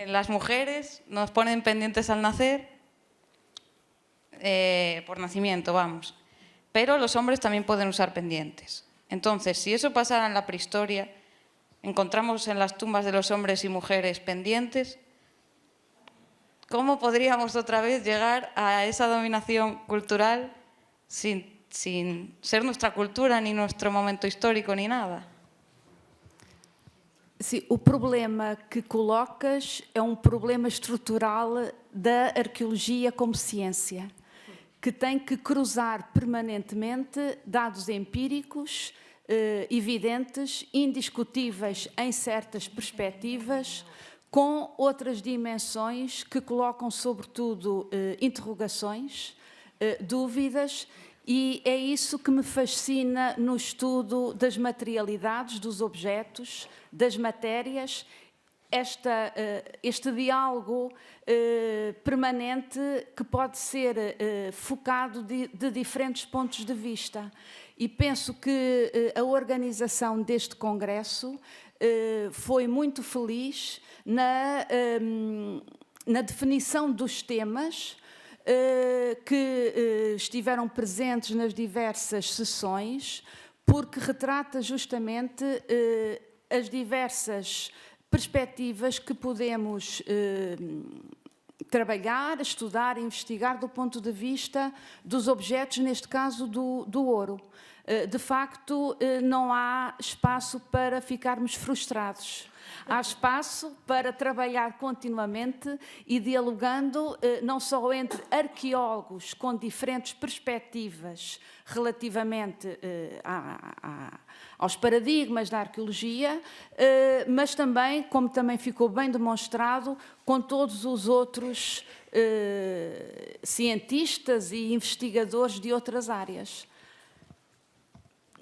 [SPEAKER 9] Las mujeres nos ponen pendientes al nacer, por nacimiento, vamos, pero los hombres también pueden usar pendientes. Entonces, si eso pasara en la prehistoria, encontramos en las tumbas de los hombres y mujeres pendientes, ¿cómo podríamos otra vez llegar a esa dominación cultural sin ser nuestra cultura, ni nuestro momento histórico, ni nada?
[SPEAKER 10] Sim, o problema que colocas é um problema estrutural da arqueologia como ciência, que tem que cruzar permanentemente dados empíricos, evidentes, indiscutíveis em certas perspectivas, com outras dimensões que colocam, sobretudo, interrogações, dúvidas, e é isso que me fascina no estudo das materialidades, dos objetos, das matérias, este diálogo permanente que pode ser focado de diferentes pontos de vista. E penso que a organização deste congresso foi muito feliz na definição dos temas que estiveram presentes nas diversas sessões, porque retrata justamente as diversas perspectivas que podemos trabalhar, estudar, investigar do ponto de vista dos objetos, neste caso do ouro. De facto, não há espaço para ficarmos frustrados. Há espaço para trabalhar continuamente e dialogando não só entre arqueólogos com diferentes perspectivas relativamente aos paradigmas da arqueologia, mas também, como também ficou bem demonstrado, com todos os outros cientistas e investigadores de outras áreas.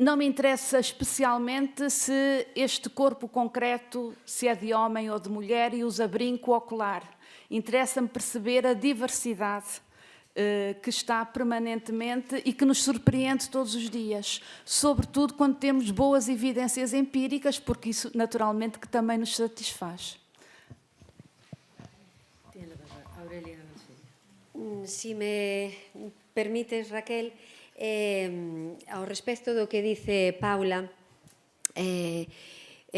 [SPEAKER 10] Não me interessa especialmente se este corpo concreto se é de homem ou de mulher e usa brinco ou colar. Interessa-me perceber a diversidade que está permanentemente e que nos surpreende todos os dias, sobretudo quando temos boas evidências empíricas, porque isso naturalmente que também nos satisfaz.
[SPEAKER 1] Si me permites, Raquel, ao respecto do que dice Paula,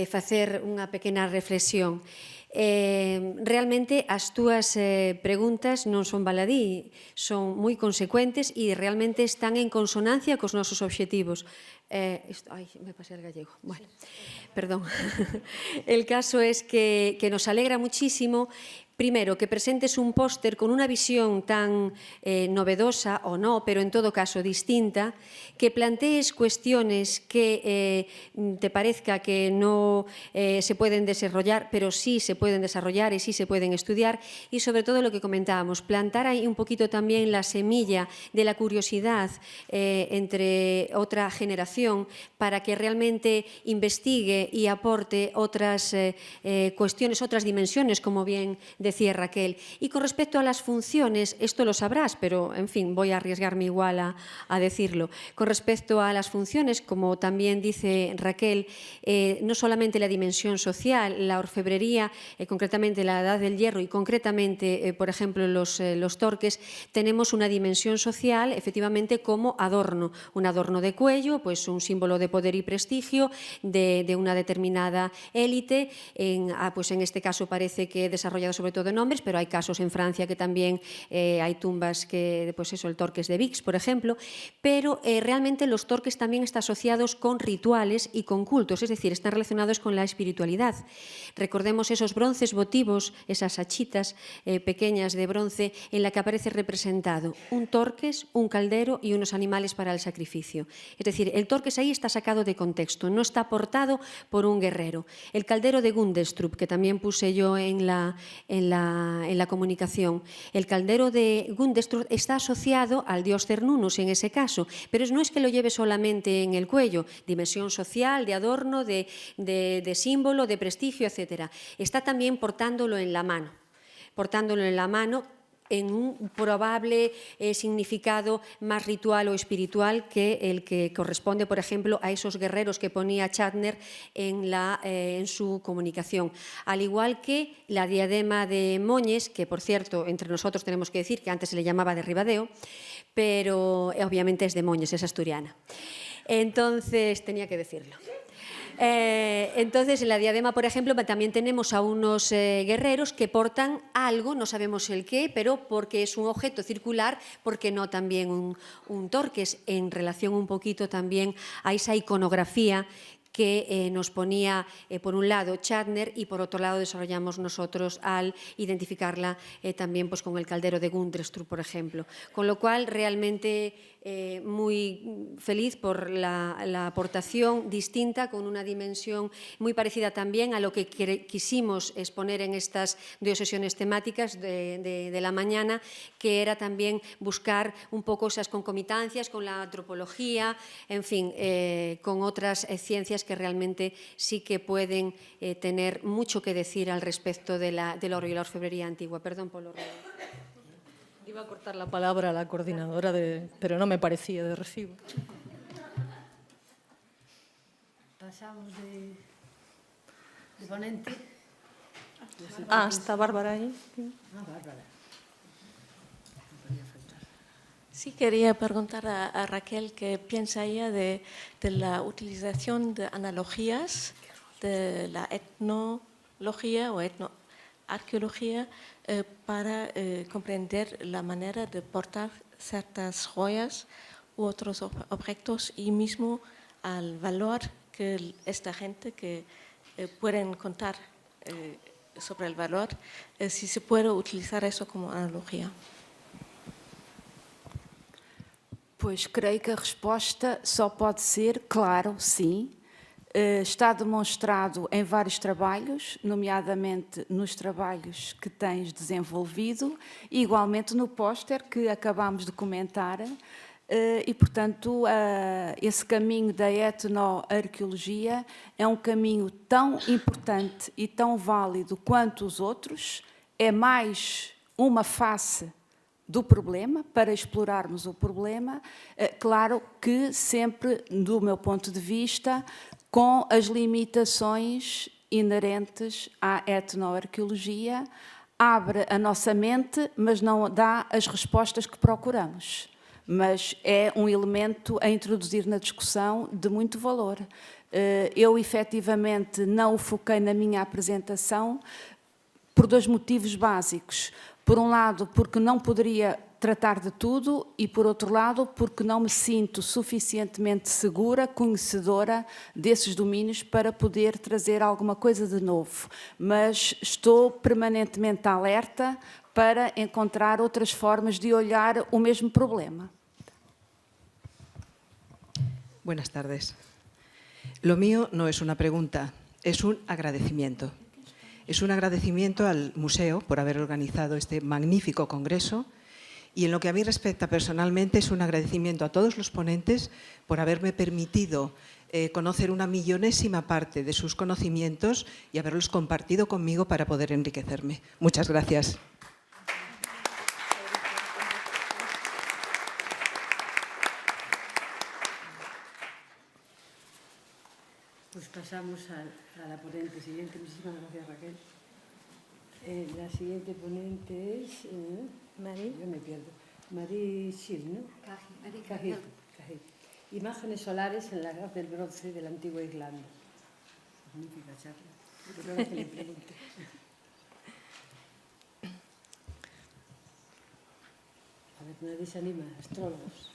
[SPEAKER 1] facer unha pequena reflexión. Realmente as túas preguntas non son baladí, son moi consecuentes e realmente están en consonancia cos nosos obxectivos. Ai, me pasé al gallego. Bueno, perdón. El caso es que nos alegra muchísimo. Primero, que presentes un póster con una visión tan novedosa o no, pero en todo caso distinta, que plantees cuestiones que te parezca que no se pueden desarrollar, pero sí se pueden desarrollar y sí se pueden estudiar, y sobre todo lo que comentábamos, plantar ahí un poquito también la semilla de la curiosidad entre otra generación para que realmente investigue y aporte otras cuestiones, otras dimensiones, como bien decía Raquel. Y con respecto a las funciones, esto lo sabrás, pero en fin, voy a arriesgarme igual a decirlo. Con respecto a las funciones, como también dice Raquel, no solamente la dimensión social, la orfebrería, concretamente la Edad del Hierro y concretamente, por ejemplo, los torques, tenemos una dimensión social efectivamente como adorno, un adorno de cuello, pues un símbolo de poder y prestigio de una determinada élite, pues en este caso parece que desarrollado sobre todo en hombres, pero hay casos en Francia que también hay tumbas que, pues eso, el torques de Vix, por ejemplo, pero realmente los torques también están asociados con rituales y con cultos, es decir, están relacionados con la espiritualidad. Recordemos esos bronces votivos, esas hachitas pequeñas de bronce en la que aparece representado un torques, un caldero y unos animales para el sacrificio. Es decir, el torques ahí está sacado de contexto, no está aportado por un guerrero. El caldero de Gundestrup, que también puse yo en la comunicación. El caldero de Gundestrup está asociado al dios Cernunnos en ese caso, pero no es que lo lleve solamente en el cuello, dimensión social, de adorno, de símbolo, de prestigio, etc. Está también portándolo en la mano en un probable significado más ritual o espiritual que el que corresponde, por ejemplo, a esos guerreros que ponía Chatner en su comunicación. Al igual que la diadema de Moñes, que, por cierto, entre nosotros tenemos que decir que antes se le llamaba de Ribadeo, pero obviamente es de Moñes, es asturiana. Entonces, tenía que decirlo. Entonces, en la diadema, por ejemplo, también tenemos a unos guerreros que portan algo, no sabemos el qué, pero porque es un objeto circular, porque no también un torques, en relación un poquito también a esa iconografía que nos ponía, por un lado, Chatner y, por otro lado, desarrollamos nosotros al identificarla también pues, con el caldero de Gundestrup, por ejemplo. Con lo cual, realmente muy feliz por la aportación distinta, con una dimensión muy parecida también a lo que quisimos exponer en estas 2 sesiones temáticas de la mañana, que era también buscar un poco esas concomitancias con la antropología, en fin, con otras ciencias que realmente sí que pueden tener mucho que decir al respecto del oro y la orfebrería antigua. Perdón por lo ruido.
[SPEAKER 3] Iba a cortar la palabra a la coordinadora, pero no me parecía de recibo.
[SPEAKER 2] Pasamos de ponente.
[SPEAKER 3] Ah, está Bárbara ahí.
[SPEAKER 2] Bárbara.
[SPEAKER 4] Sí, quería preguntar a Raquel qué piensa ella de la utilización de analogías de la etnología o etnoarqueología para comprender la manera de portar ciertas joyas u otros objetos y mismo al valor que esta gente que pueden contar sobre el valor, si se puede utilizar eso como analogía.
[SPEAKER 10] Pois creio que a resposta só pode ser, claro, sim. Está demonstrado em vários trabalhos, nomeadamente nos trabalhos que tens desenvolvido, e igualmente no póster que acabámos de comentar. E, portanto, esse caminho da etnoarqueologia é um caminho tão importante e tão válido quanto os outros. É mais uma face do problema, para explorarmos o problema, claro que sempre, do meu ponto de vista, com as limitações inerentes à etnoarqueologia, abre a nossa mente, mas não dá as respostas que procuramos. Mas é um elemento a introduzir na discussão de muito valor. Eu, efetivamente, não o foquei na minha apresentação por dois motivos básicos. Por um lado, porque não poderia tratar de tudo e, por outro lado, porque não me sinto suficientemente segura, conhecedora desses domínios para poder trazer alguma coisa de novo. Mas estou permanentemente alerta para encontrar outras formas de olhar o mesmo problema.
[SPEAKER 11] Buenas tardes. Lo mío no es una pregunta, es un agradecimiento. Es un agradecimiento al museo por haber organizado este magnífico congreso y en lo que a mí respecta personalmente es un agradecimiento a todos los ponentes por haberme permitido conocer una millonésima parte de sus conocimientos y haberlos compartido conmigo para poder enriquecerme. Muchas gracias.
[SPEAKER 2] Pues pasamos a la ponente siguiente. Muchísimas gracias, Raquel. La siguiente ponente es... yo me pierdo. Marie Schill, ¿no? Cahill. Imágenes solares en la Edad del Bronce de la antigua Irlanda. Magnífica charla. Pero ahora que le pregunte. A ver, nadie se anima. Astrólogos.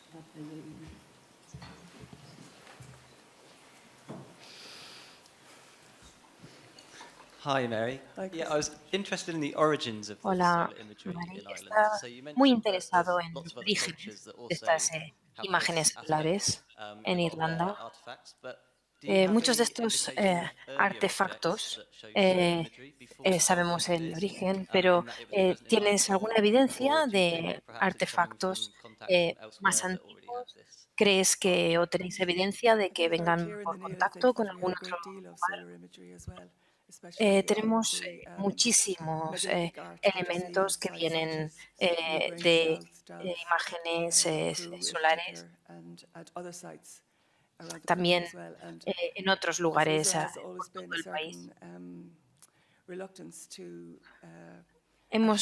[SPEAKER 12] Hi, Mary. Yeah, I was interested in the origins of
[SPEAKER 5] Hola,
[SPEAKER 12] solar imagery
[SPEAKER 5] Mary.
[SPEAKER 12] in Ireland.
[SPEAKER 5] Está
[SPEAKER 12] So you mentioned
[SPEAKER 5] muy
[SPEAKER 12] that
[SPEAKER 5] interesado
[SPEAKER 12] there's
[SPEAKER 5] en
[SPEAKER 12] lots
[SPEAKER 5] los
[SPEAKER 12] of other
[SPEAKER 5] orígenes
[SPEAKER 12] cultures that
[SPEAKER 5] de
[SPEAKER 12] also
[SPEAKER 5] estas
[SPEAKER 12] have
[SPEAKER 5] imágenes
[SPEAKER 12] this
[SPEAKER 5] solares
[SPEAKER 12] aspect
[SPEAKER 5] en
[SPEAKER 12] in a lot of their
[SPEAKER 5] Irlanda.
[SPEAKER 12] artifacts, but do you have
[SPEAKER 5] Muchos de
[SPEAKER 12] any
[SPEAKER 5] estos
[SPEAKER 12] indication of earlier
[SPEAKER 5] artefactos,
[SPEAKER 12] objects that show solar imagery before you
[SPEAKER 5] sabemos
[SPEAKER 12] started
[SPEAKER 5] el
[SPEAKER 12] this,
[SPEAKER 5] origen, pero
[SPEAKER 12] in that it was present in
[SPEAKER 5] ¿tienes
[SPEAKER 12] Ireland,
[SPEAKER 5] alguna
[SPEAKER 12] or
[SPEAKER 5] evidencia
[SPEAKER 12] do you think
[SPEAKER 5] de
[SPEAKER 12] perhaps it's coming
[SPEAKER 5] artefactos
[SPEAKER 12] from contacts from
[SPEAKER 5] más
[SPEAKER 12] elsewhere that already have
[SPEAKER 5] antiguos?
[SPEAKER 12] this?
[SPEAKER 5] ¿Crees que o tenéis evidencia de que vengan por contacto con algún otro lugar? Tenemos muchísimos elementos que vienen de imágenes solares, también en otros lugares por todo el país. Hemos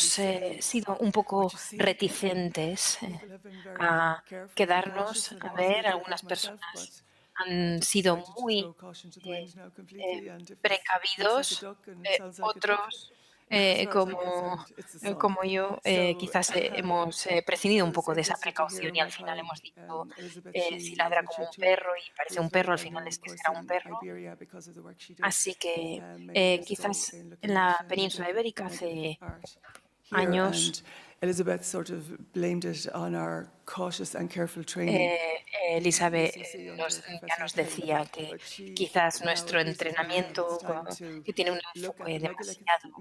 [SPEAKER 5] sido un poco reticentes a quedarnos a ver. Algunas personas han sido muy precavidos, otros, como yo, quizás hemos prescindido un poco de esa precaución y al final hemos dicho, si ladra como un perro y parece un perro, al final es que será un perro. Así que quizás en la península ibérica hace años
[SPEAKER 13] Elizabeth sort of blamed it on our cautious and careful training.
[SPEAKER 5] Elizabeth ya nos decía que quizás nuestro entrenamiento, que tiene un enfoque demasiado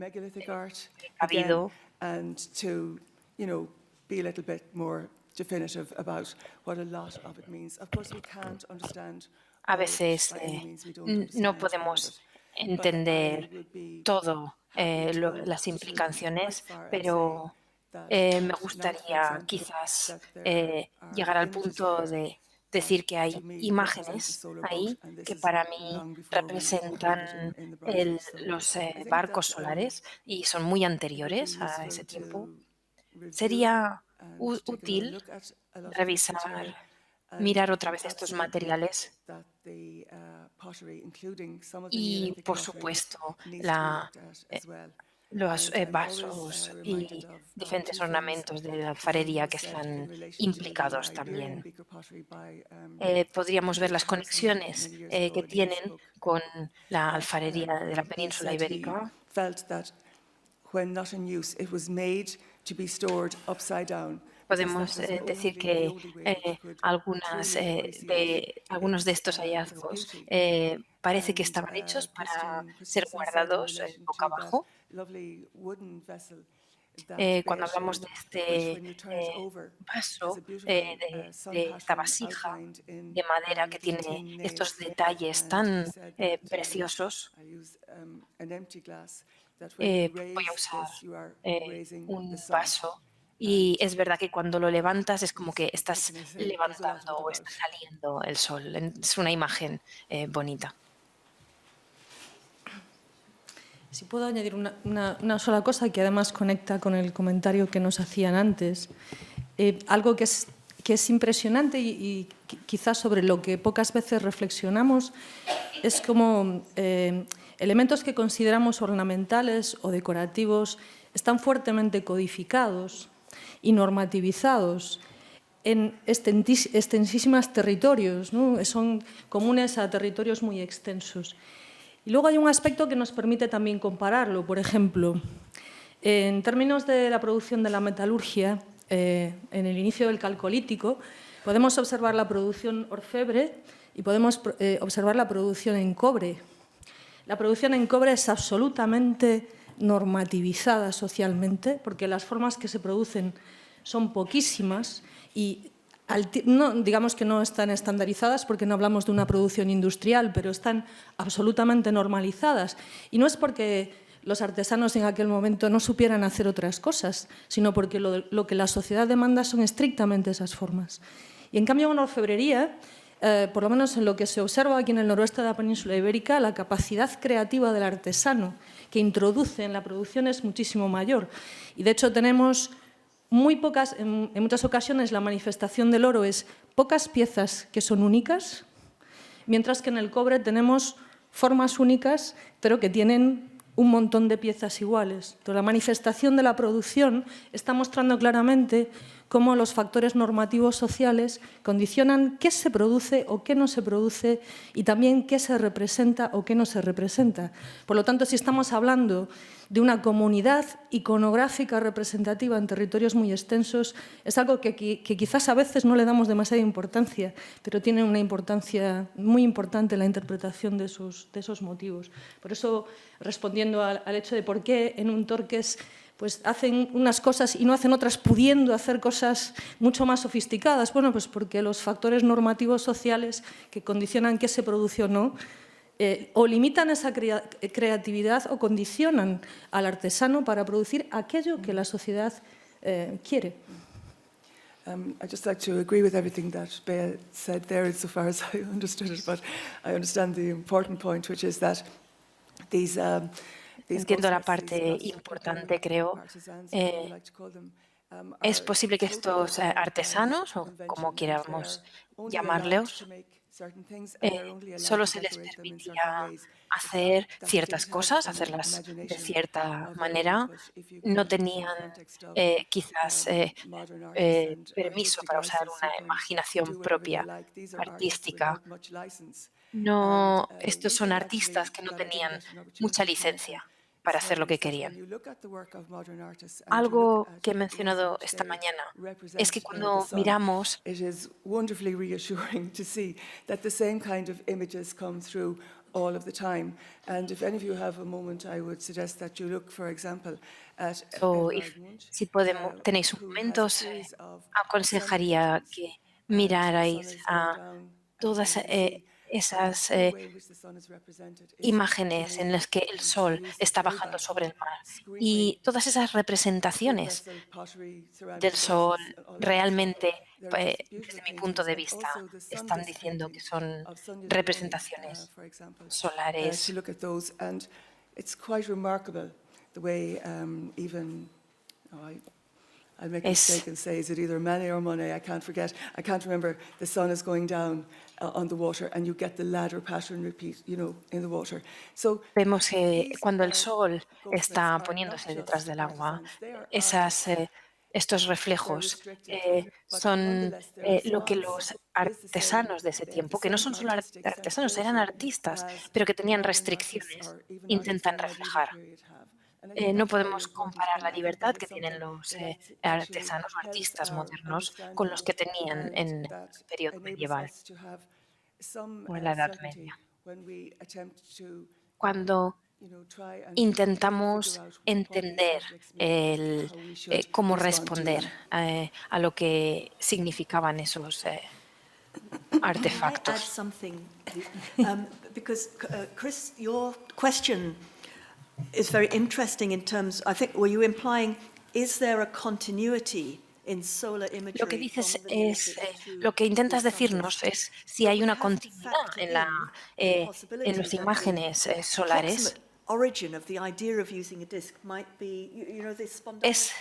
[SPEAKER 5] precavido,
[SPEAKER 13] and to, you know, be a little bit more definitive about what a lot of it means. Of course, we can't understand.
[SPEAKER 5] A veces no podemos entender todo las implicaciones, pero me gustaría quizás llegar al punto de decir que hay imágenes ahí que para mí representan los barcos solares y son muy anteriores a ese tiempo. Sería útil revisar, mirar otra vez estos materiales y, por supuesto, los vasos y diferentes ornamentos de la alfarería que están implicados también. Podríamos ver las conexiones que tienen con la alfarería de la península ibérica. Podemos decir que algunos de estos hallazgos parece que estaban hechos para ser guardados boca abajo. Cuando hablamos de este vaso, de esta vasija de madera que tiene estos detalles tan preciosos, voy a usar un vaso. Y es verdad que cuando lo levantas es como que estás levantando o está saliendo el sol. Es una imagen bonita.
[SPEAKER 3] Si puedo añadir una sola cosa que además conecta con el comentario que nos hacían antes. Algo que es impresionante y quizás sobre lo que pocas veces reflexionamos es como elementos que consideramos ornamentales o decorativos están fuertemente codificados y normativizados en extensísimos territorios, ¿no? Son comunes a territorios muy extensos. Y luego hay un aspecto que nos permite también compararlo. Por ejemplo, en términos de la producción de la metalurgia, en el inicio del Calcolítico, podemos observar la producción orfebre y podemos observar la producción en cobre. La producción en cobre es absolutamente normativizada socialmente, porque las formas que se producen son poquísimas y digamos que no están estandarizadas porque no hablamos de una producción industrial, pero están absolutamente normalizadas. Y no es porque los artesanos en aquel momento no supieran hacer otras cosas, sino porque lo que la sociedad demanda son estrictamente esas formas. Y en cambio en la orfebrería, por lo menos en lo que se observa aquí en el noroeste de la península ibérica, la capacidad creativa del artesano que introduce en la producción es muchísimo mayor. Y de hecho tenemos en muchas ocasiones la manifestación del oro es pocas piezas que son únicas, mientras que en el cobre tenemos formas únicas, pero que tienen un montón de piezas iguales. Entonces, la manifestación de la producción está mostrando claramente cómo los factores normativos sociales condicionan qué se produce o qué no se produce y también qué se representa o qué no se representa. Por lo tanto, si estamos hablando de una comunidad iconográfica representativa en territorios muy extensos, es algo que quizás a veces no le damos demasiada importancia, pero tiene una importancia muy importante en la interpretación de esos motivos. Por eso, respondiendo al hecho de por qué en un Torques pues hacen unas cosas y no hacen otras, pudiendo hacer cosas mucho más sofisticadas. Bueno, pues porque los factores normativos sociales que condicionan qué se produce o no, o limitan esa creatividad o condicionan al artesano para producir aquello que la sociedad quiere.
[SPEAKER 13] I'd just like to agree with everything that Bea said there insofar as I understood it, but I understand the important point, which is that these
[SPEAKER 5] Entiendo la parte importante, creo. Es posible que estos artesanos, o como queramos llamarlos, solo se les permitía hacer ciertas cosas, hacerlas de cierta manera. No tenían quizás permiso para usar una imaginación propia artística. No, estos son artistas que no tenían mucha licencia para hacer lo que querían. Algo que he mencionado esta mañana es que cuando miramos
[SPEAKER 13] all of the time. And if any of you have a moment, I would suggest that you look, for example, at
[SPEAKER 5] si tenéis un momento, aconsejaría que mirarais a todas esas imágenes en las que el sol está bajando sobre el mar y todas esas representaciones del sol realmente, desde mi punto de vista, están diciendo que son representaciones solares.
[SPEAKER 13] It's quite remarkable the way even, I'll make a mistake and say, is it either Manet or Monet? I can't remember. The sun is going down on the water and you get the ladder pattern repeat, in the water. So
[SPEAKER 5] vemos que cuando el sol está poniéndose detrás del agua, estos reflejos son lo que los artesanos de ese tiempo, que no son solo artesanos, eran artistas, pero que tenían restricciones, intentan reflejar. No podemos comparar la libertad que tienen los artesanos o artistas modernos con los que tenían en el periodo medieval o en la Edad Media. Cuando intentamos entender cómo responder a lo que significaban esos artefactos.
[SPEAKER 14] Chris, your question is very interesting in terms, I think, were you implying, is there a continuity in solar imagery?
[SPEAKER 5] Lo que dices es, lo que intentas decirnos es si hay una continuidad en las imágenes solares. Es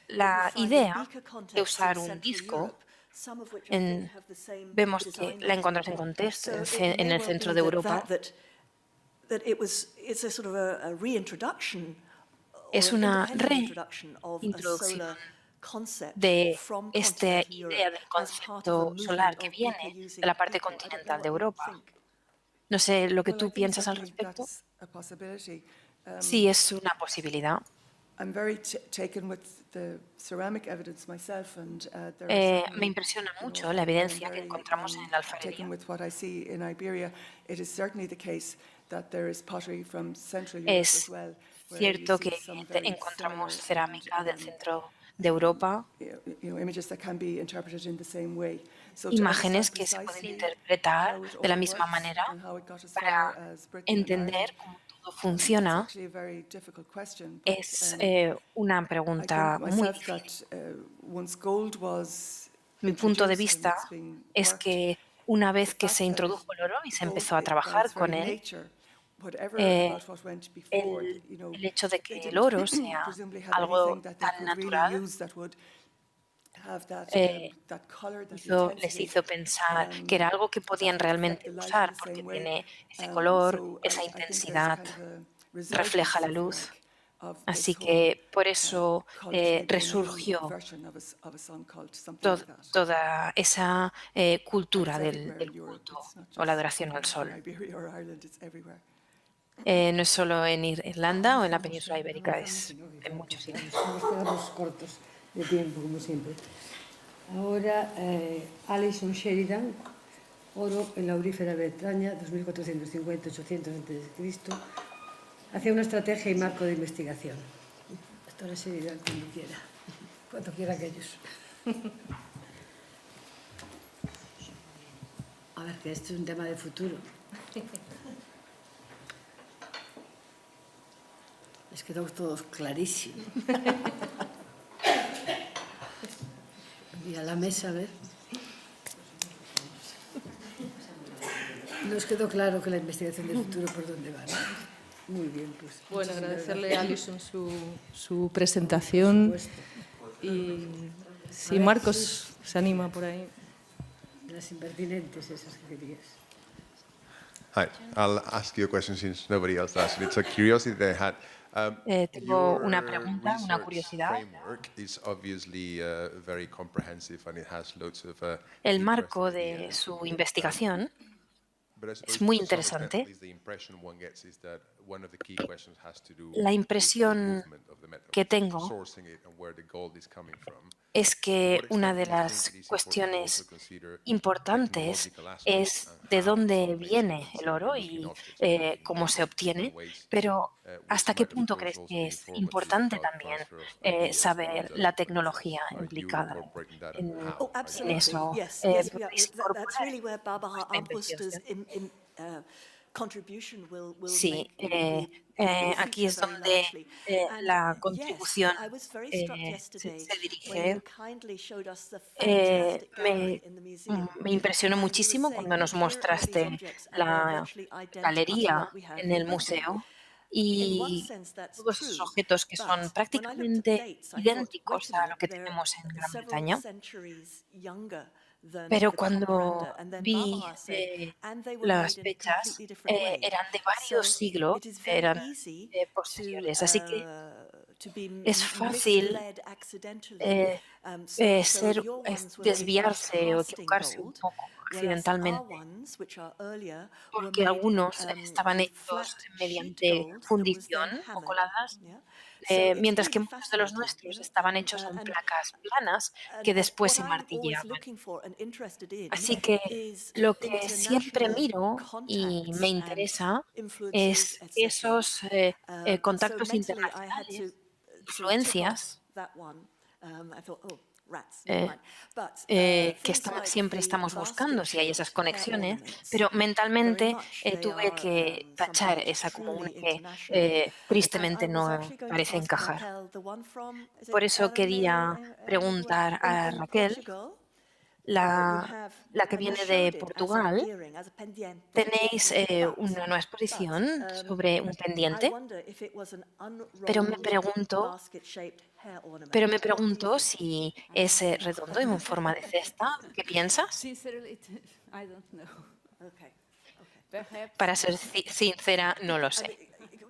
[SPEAKER 5] la idea de usar un disco. Vemos que la encontramos en el centro de Europa. Es una reintroducción de esta idea del concepto solar que viene de la parte continental de Europa. No sé lo que tú piensas al respecto. Sí, es una posibilidad. Me impresiona mucho la evidencia que encontramos en la alfarería. Es cierto que encontramos cerámica del centro de Europa, imágenes que se pueden interpretar de la misma manera para entender cómo todo funciona. Es una pregunta muy difícil. Mi punto de vista es que una vez que se introdujo el oro y se empezó a trabajar con él, el hecho de que el oro sea algo tan natural les hizo pensar que era algo que podían realmente usar porque tiene ese color, esa intensidad, refleja la luz. Así que por eso resurgió toda esa cultura del culto o la adoración al sol. No es solo en Irlanda o en la península ibérica, es en muchos sitios.
[SPEAKER 2] Nos quedamos cortos de tiempo, como siempre. Ahora, Alison Sheridan, oro en la aurífera Bretaña, 2450-800 a.C., hacia una estrategia y marco de investigación. Doctora Sheridan, cuando quiera aquellos. A ver, que esto es un tema de futuro. Les quedó todos clarísimo. Y a la mesa, a ver. Nos quedó claro que la investigación del futuro por dónde va, ¿no? Muy bien, pues.
[SPEAKER 3] Bueno, agradecerle a Alison su presentación. Y si Marcos se anima por ahí.
[SPEAKER 2] Las impertinentes esas que querías.
[SPEAKER 15] Hi, I'll ask you a question since nobody else does. It's a curiosity that I had.
[SPEAKER 5] Tengo una pregunta, una curiosidad. El marco de su investigación es muy interesante, La impresión que tengo es que una de las cuestiones importantes es de dónde viene el oro y cómo se obtiene, pero ¿hasta qué punto crees que es importante también saber la tecnología implicada en eso?
[SPEAKER 14] Yes,
[SPEAKER 5] ¿Podéis
[SPEAKER 14] that's
[SPEAKER 5] incorporar
[SPEAKER 14] really where Barbara
[SPEAKER 5] esta
[SPEAKER 14] Armbuster's
[SPEAKER 5] investigación?
[SPEAKER 14] contribution will
[SPEAKER 5] Sí, aquí es
[SPEAKER 14] very
[SPEAKER 5] donde
[SPEAKER 14] largely. And
[SPEAKER 5] la
[SPEAKER 14] yes,
[SPEAKER 5] contribución
[SPEAKER 14] I was very struck
[SPEAKER 5] se
[SPEAKER 14] yesterday when
[SPEAKER 5] dirige.
[SPEAKER 14] you kindly showed us the fantastic gallery
[SPEAKER 5] Me,
[SPEAKER 14] in the museum.
[SPEAKER 5] me impresionó
[SPEAKER 14] And you were
[SPEAKER 5] muchísimo
[SPEAKER 14] saying,
[SPEAKER 5] cuando nos
[SPEAKER 14] here are all these
[SPEAKER 5] mostraste
[SPEAKER 14] objects and they're
[SPEAKER 5] la
[SPEAKER 14] virtually identical to
[SPEAKER 5] galería
[SPEAKER 14] what we have
[SPEAKER 5] en
[SPEAKER 14] in
[SPEAKER 5] el
[SPEAKER 14] Britain.
[SPEAKER 5] museo
[SPEAKER 14] In one
[SPEAKER 5] y
[SPEAKER 14] sense, that's
[SPEAKER 5] todos esos
[SPEAKER 14] true.
[SPEAKER 5] objetos que son
[SPEAKER 14] But when I looked at
[SPEAKER 5] prácticamente
[SPEAKER 14] dates, I thought,
[SPEAKER 5] idénticos
[SPEAKER 14] wait a
[SPEAKER 5] a lo que
[SPEAKER 14] minute, they're
[SPEAKER 5] tenemos en Gran
[SPEAKER 14] several
[SPEAKER 5] Bretaña.
[SPEAKER 14] centuries younger than
[SPEAKER 5] Pero
[SPEAKER 14] the
[SPEAKER 5] cuando
[SPEAKER 14] propaganda. And then
[SPEAKER 5] vi
[SPEAKER 14] Barbara said, and they were
[SPEAKER 5] las
[SPEAKER 14] made in a
[SPEAKER 5] fechas,
[SPEAKER 14] completely different way.
[SPEAKER 5] eran de varios
[SPEAKER 14] So
[SPEAKER 5] siglos,
[SPEAKER 14] it is very
[SPEAKER 5] eran
[SPEAKER 14] easy
[SPEAKER 5] posteriores. Así que
[SPEAKER 14] to be
[SPEAKER 5] es fácil
[SPEAKER 14] misled accidentally. Your ones were made by
[SPEAKER 5] desviarse o
[SPEAKER 14] casting
[SPEAKER 5] equivocarse un
[SPEAKER 14] gold,
[SPEAKER 5] poco
[SPEAKER 14] whereas our
[SPEAKER 5] accidentalmente,
[SPEAKER 14] ones, which are earlier, were
[SPEAKER 5] porque
[SPEAKER 14] made
[SPEAKER 5] algunos estaban
[SPEAKER 14] with
[SPEAKER 5] hechos
[SPEAKER 14] flat sheet
[SPEAKER 5] mediante
[SPEAKER 14] gold that was
[SPEAKER 5] fundición
[SPEAKER 14] then
[SPEAKER 5] o
[SPEAKER 14] hammered.
[SPEAKER 5] coladas,
[SPEAKER 14] Yeah? So it's
[SPEAKER 5] mientras que
[SPEAKER 14] really
[SPEAKER 5] muchos de los
[SPEAKER 14] fascinating.
[SPEAKER 5] nuestros estaban hechos en
[SPEAKER 14] And
[SPEAKER 5] placas planas que después
[SPEAKER 14] what
[SPEAKER 5] se
[SPEAKER 14] I'm always
[SPEAKER 5] martillaban.
[SPEAKER 14] looking for and interested in
[SPEAKER 5] Así que
[SPEAKER 14] is
[SPEAKER 5] lo que siempre
[SPEAKER 14] international
[SPEAKER 5] miro y me
[SPEAKER 14] contacts and
[SPEAKER 5] interesa
[SPEAKER 14] influences,
[SPEAKER 5] es
[SPEAKER 14] etc.
[SPEAKER 5] esos
[SPEAKER 14] So
[SPEAKER 5] contactos
[SPEAKER 14] mentally I had to
[SPEAKER 5] internacionales,
[SPEAKER 14] sort of tick
[SPEAKER 5] influencias,
[SPEAKER 14] off that one. I thought, oh, rats,
[SPEAKER 5] eh,
[SPEAKER 14] never mind. But
[SPEAKER 5] que
[SPEAKER 14] things like
[SPEAKER 5] siempre
[SPEAKER 14] the
[SPEAKER 5] estamos buscando si hay esas
[SPEAKER 14] basket-shaped hair
[SPEAKER 5] conexiones,
[SPEAKER 14] ornaments,
[SPEAKER 5] pero
[SPEAKER 14] very
[SPEAKER 5] mentalmente
[SPEAKER 14] much they
[SPEAKER 5] tuve
[SPEAKER 14] are
[SPEAKER 5] que tachar
[SPEAKER 14] something
[SPEAKER 5] esa como
[SPEAKER 14] truly
[SPEAKER 5] una que
[SPEAKER 14] international. And
[SPEAKER 5] tristemente
[SPEAKER 14] I was
[SPEAKER 5] no
[SPEAKER 14] actually going to
[SPEAKER 5] parece
[SPEAKER 14] ask
[SPEAKER 5] encajar.
[SPEAKER 14] Raquel, the one from, is it
[SPEAKER 5] Por eso
[SPEAKER 14] Belém,
[SPEAKER 5] quería preguntar a
[SPEAKER 14] in
[SPEAKER 5] Raquel,
[SPEAKER 14] Portugal? You
[SPEAKER 5] la
[SPEAKER 14] have
[SPEAKER 5] que
[SPEAKER 14] you
[SPEAKER 5] viene
[SPEAKER 14] showed
[SPEAKER 5] de
[SPEAKER 14] it as an
[SPEAKER 5] Portugal,
[SPEAKER 14] earring, as a pendiente.
[SPEAKER 5] tenéis una nueva exposición sobre un
[SPEAKER 14] I
[SPEAKER 5] pendiente,
[SPEAKER 14] wonder if it was an
[SPEAKER 5] pero me
[SPEAKER 14] unrolled
[SPEAKER 5] pregunto
[SPEAKER 14] basket-shaped hair ornament.
[SPEAKER 5] Pero me
[SPEAKER 14] What do you
[SPEAKER 5] pregunto
[SPEAKER 14] think?
[SPEAKER 5] si es redondo en forma de cesta. ¿Qué piensas?
[SPEAKER 10] Sincerely, I don't know.
[SPEAKER 14] Okay.
[SPEAKER 10] Perhaps.
[SPEAKER 5] Para ser sincera, no lo
[SPEAKER 14] I
[SPEAKER 5] sé.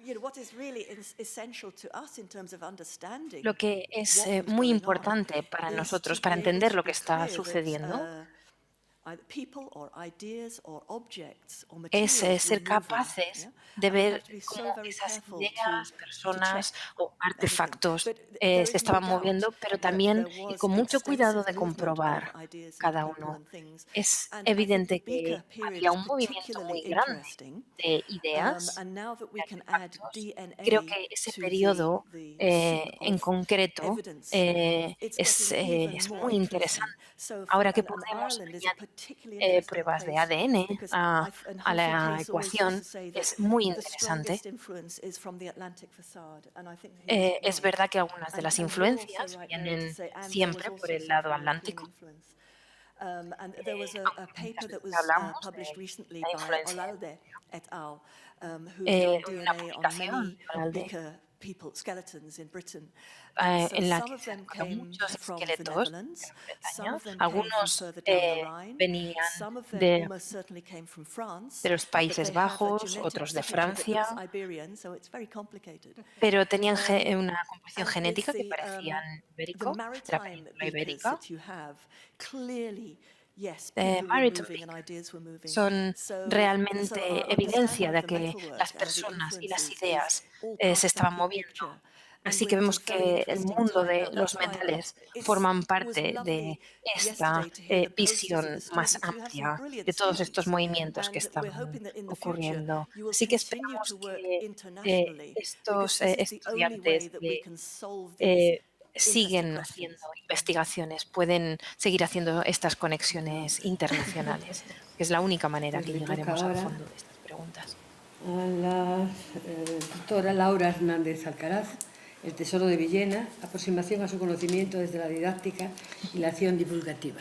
[SPEAKER 14] mean, what is really essential to us in terms of understanding
[SPEAKER 5] Lo que es
[SPEAKER 14] what was
[SPEAKER 5] muy
[SPEAKER 14] going
[SPEAKER 5] importante para
[SPEAKER 14] on is
[SPEAKER 5] nosotros,
[SPEAKER 14] to
[SPEAKER 5] para
[SPEAKER 14] be able
[SPEAKER 5] entender
[SPEAKER 14] to
[SPEAKER 5] lo
[SPEAKER 14] be
[SPEAKER 5] que está
[SPEAKER 14] clear that,
[SPEAKER 5] sucediendo,
[SPEAKER 14] either people or ideas or objects or
[SPEAKER 5] es
[SPEAKER 14] materials were
[SPEAKER 5] ser
[SPEAKER 14] moving,
[SPEAKER 5] capaces
[SPEAKER 14] yeah?
[SPEAKER 5] de
[SPEAKER 14] And we
[SPEAKER 5] ver
[SPEAKER 14] have to be so
[SPEAKER 5] cómo
[SPEAKER 14] very
[SPEAKER 5] esas
[SPEAKER 14] careful
[SPEAKER 5] ideas,
[SPEAKER 14] to
[SPEAKER 5] personas
[SPEAKER 14] check
[SPEAKER 5] o artefactos
[SPEAKER 14] everything. But there
[SPEAKER 5] se
[SPEAKER 14] is no
[SPEAKER 5] estaban
[SPEAKER 14] doubt
[SPEAKER 5] moviendo, pero
[SPEAKER 14] that
[SPEAKER 5] también
[SPEAKER 14] there
[SPEAKER 5] y
[SPEAKER 14] was
[SPEAKER 5] con mucho cuidado
[SPEAKER 14] extensive
[SPEAKER 5] de
[SPEAKER 14] movement of
[SPEAKER 5] comprobar
[SPEAKER 14] ideas and
[SPEAKER 5] cada
[SPEAKER 14] people
[SPEAKER 5] uno.
[SPEAKER 14] and things.
[SPEAKER 5] Es
[SPEAKER 14] And I think the
[SPEAKER 5] evidente
[SPEAKER 14] Beaker
[SPEAKER 5] que
[SPEAKER 14] period
[SPEAKER 5] había
[SPEAKER 14] is
[SPEAKER 5] un movimiento
[SPEAKER 14] particularly
[SPEAKER 5] muy grande
[SPEAKER 14] interesting.
[SPEAKER 5] de ideas,
[SPEAKER 14] And now that we
[SPEAKER 5] de
[SPEAKER 14] can add
[SPEAKER 5] artefactos.
[SPEAKER 14] DNA
[SPEAKER 5] Creo que ese
[SPEAKER 14] to
[SPEAKER 5] periodo
[SPEAKER 14] the
[SPEAKER 5] en concreto
[SPEAKER 14] evidence, it's
[SPEAKER 5] es
[SPEAKER 14] getting even more
[SPEAKER 5] muy
[SPEAKER 14] interesting.
[SPEAKER 5] interesante.
[SPEAKER 14] So
[SPEAKER 5] Ahora que
[SPEAKER 14] and
[SPEAKER 5] podemos
[SPEAKER 14] Ireland is a
[SPEAKER 5] añadir
[SPEAKER 14] particularly interesting
[SPEAKER 5] pruebas de
[SPEAKER 14] place
[SPEAKER 5] ADN
[SPEAKER 14] because and
[SPEAKER 5] a
[SPEAKER 14] Humphrey
[SPEAKER 5] la
[SPEAKER 14] Case always used to
[SPEAKER 5] ecuación,
[SPEAKER 14] say that
[SPEAKER 5] es muy
[SPEAKER 14] the
[SPEAKER 5] interesante.
[SPEAKER 14] strongest influence is from the Atlantic facade, and I think he's
[SPEAKER 5] Es
[SPEAKER 14] right.
[SPEAKER 5] verdad que algunas de las
[SPEAKER 14] And you're also
[SPEAKER 5] influencias
[SPEAKER 14] right, Mary, to
[SPEAKER 5] vienen
[SPEAKER 14] say, and there was
[SPEAKER 5] siempre por
[SPEAKER 14] also
[SPEAKER 5] el lado
[SPEAKER 14] some European
[SPEAKER 5] atlántico.
[SPEAKER 14] influence. And there was a paper that was
[SPEAKER 5] Hablamos
[SPEAKER 14] published
[SPEAKER 5] de
[SPEAKER 14] recently
[SPEAKER 5] la
[SPEAKER 14] by
[SPEAKER 5] influencia
[SPEAKER 14] Olalde et al., who've done
[SPEAKER 5] una
[SPEAKER 14] DNA on
[SPEAKER 5] publicación
[SPEAKER 14] many
[SPEAKER 5] de Olalde
[SPEAKER 14] Beaker people, skeletons in Britain. And so
[SPEAKER 5] en la
[SPEAKER 14] some
[SPEAKER 5] que
[SPEAKER 14] of
[SPEAKER 5] se
[SPEAKER 14] them
[SPEAKER 5] recogen
[SPEAKER 14] came
[SPEAKER 5] muchos
[SPEAKER 14] from the
[SPEAKER 5] esqueletos
[SPEAKER 14] Netherlands,
[SPEAKER 5] de
[SPEAKER 14] some
[SPEAKER 5] Bretaña.
[SPEAKER 14] of them came from
[SPEAKER 5] Algunos
[SPEAKER 14] further down the Rhine,
[SPEAKER 5] venían
[SPEAKER 14] some of them
[SPEAKER 5] de
[SPEAKER 14] almost certainly came from France,
[SPEAKER 5] de los
[SPEAKER 14] but
[SPEAKER 5] Países
[SPEAKER 14] they have a
[SPEAKER 5] Bajos,
[SPEAKER 14] genetic
[SPEAKER 5] otros de
[SPEAKER 14] signature that
[SPEAKER 5] Francia,
[SPEAKER 14] looks Iberian, so it's very complicated.
[SPEAKER 5] pero tenían una composición
[SPEAKER 14] And
[SPEAKER 5] genética
[SPEAKER 14] it's
[SPEAKER 5] que parecían
[SPEAKER 14] the
[SPEAKER 5] ibérico, de la
[SPEAKER 14] maritime
[SPEAKER 5] península
[SPEAKER 14] beakers
[SPEAKER 5] ibérica.
[SPEAKER 14] that you have, clearly, yes, people were
[SPEAKER 5] Maritime
[SPEAKER 14] moving and ideas were moving.
[SPEAKER 5] son
[SPEAKER 14] So
[SPEAKER 5] realmente
[SPEAKER 14] our
[SPEAKER 5] evidencia
[SPEAKER 14] understanding
[SPEAKER 5] de
[SPEAKER 14] of the
[SPEAKER 5] que
[SPEAKER 14] metalwork
[SPEAKER 5] las
[SPEAKER 14] and the
[SPEAKER 5] personas y las
[SPEAKER 14] influences
[SPEAKER 5] ideas
[SPEAKER 14] is all part
[SPEAKER 5] se
[SPEAKER 14] of that
[SPEAKER 5] estaban
[SPEAKER 14] big
[SPEAKER 5] moviendo.
[SPEAKER 14] picture.
[SPEAKER 5] Así
[SPEAKER 14] And
[SPEAKER 5] que
[SPEAKER 14] we're at a
[SPEAKER 5] vemos
[SPEAKER 14] very
[SPEAKER 5] que el
[SPEAKER 14] interesting
[SPEAKER 5] mundo
[SPEAKER 14] time
[SPEAKER 5] de
[SPEAKER 14] now.
[SPEAKER 5] los
[SPEAKER 14] That's why
[SPEAKER 5] metales
[SPEAKER 14] it
[SPEAKER 5] forman
[SPEAKER 14] was
[SPEAKER 5] parte
[SPEAKER 14] lovely
[SPEAKER 5] de esta
[SPEAKER 14] yesterday to hear the posters of
[SPEAKER 5] visión
[SPEAKER 14] the
[SPEAKER 5] más
[SPEAKER 14] students. You have some
[SPEAKER 5] amplia
[SPEAKER 14] brilliant
[SPEAKER 5] de todos estos
[SPEAKER 14] students,
[SPEAKER 5] movimientos que
[SPEAKER 14] and
[SPEAKER 5] están
[SPEAKER 14] we're hoping that in the future
[SPEAKER 5] ocurriendo.
[SPEAKER 14] you will
[SPEAKER 5] Así que
[SPEAKER 14] continue
[SPEAKER 5] esperamos
[SPEAKER 14] to work
[SPEAKER 5] que
[SPEAKER 14] internationally,
[SPEAKER 5] estos
[SPEAKER 14] because this is the only way
[SPEAKER 5] estudiantes
[SPEAKER 14] that we can solve these
[SPEAKER 5] siguen haciendo investigaciones, pueden seguir haciendo estas conexiones internacionales, que es la única manera
[SPEAKER 2] Pues
[SPEAKER 5] que
[SPEAKER 2] le toca
[SPEAKER 5] llegaremos al
[SPEAKER 2] ahora
[SPEAKER 5] fondo de estas preguntas.
[SPEAKER 2] a la doctora Laura Hernández Alcaraz, El Tesoro de Villena, aproximación a su conocimiento desde la didáctica y la acción divulgativa.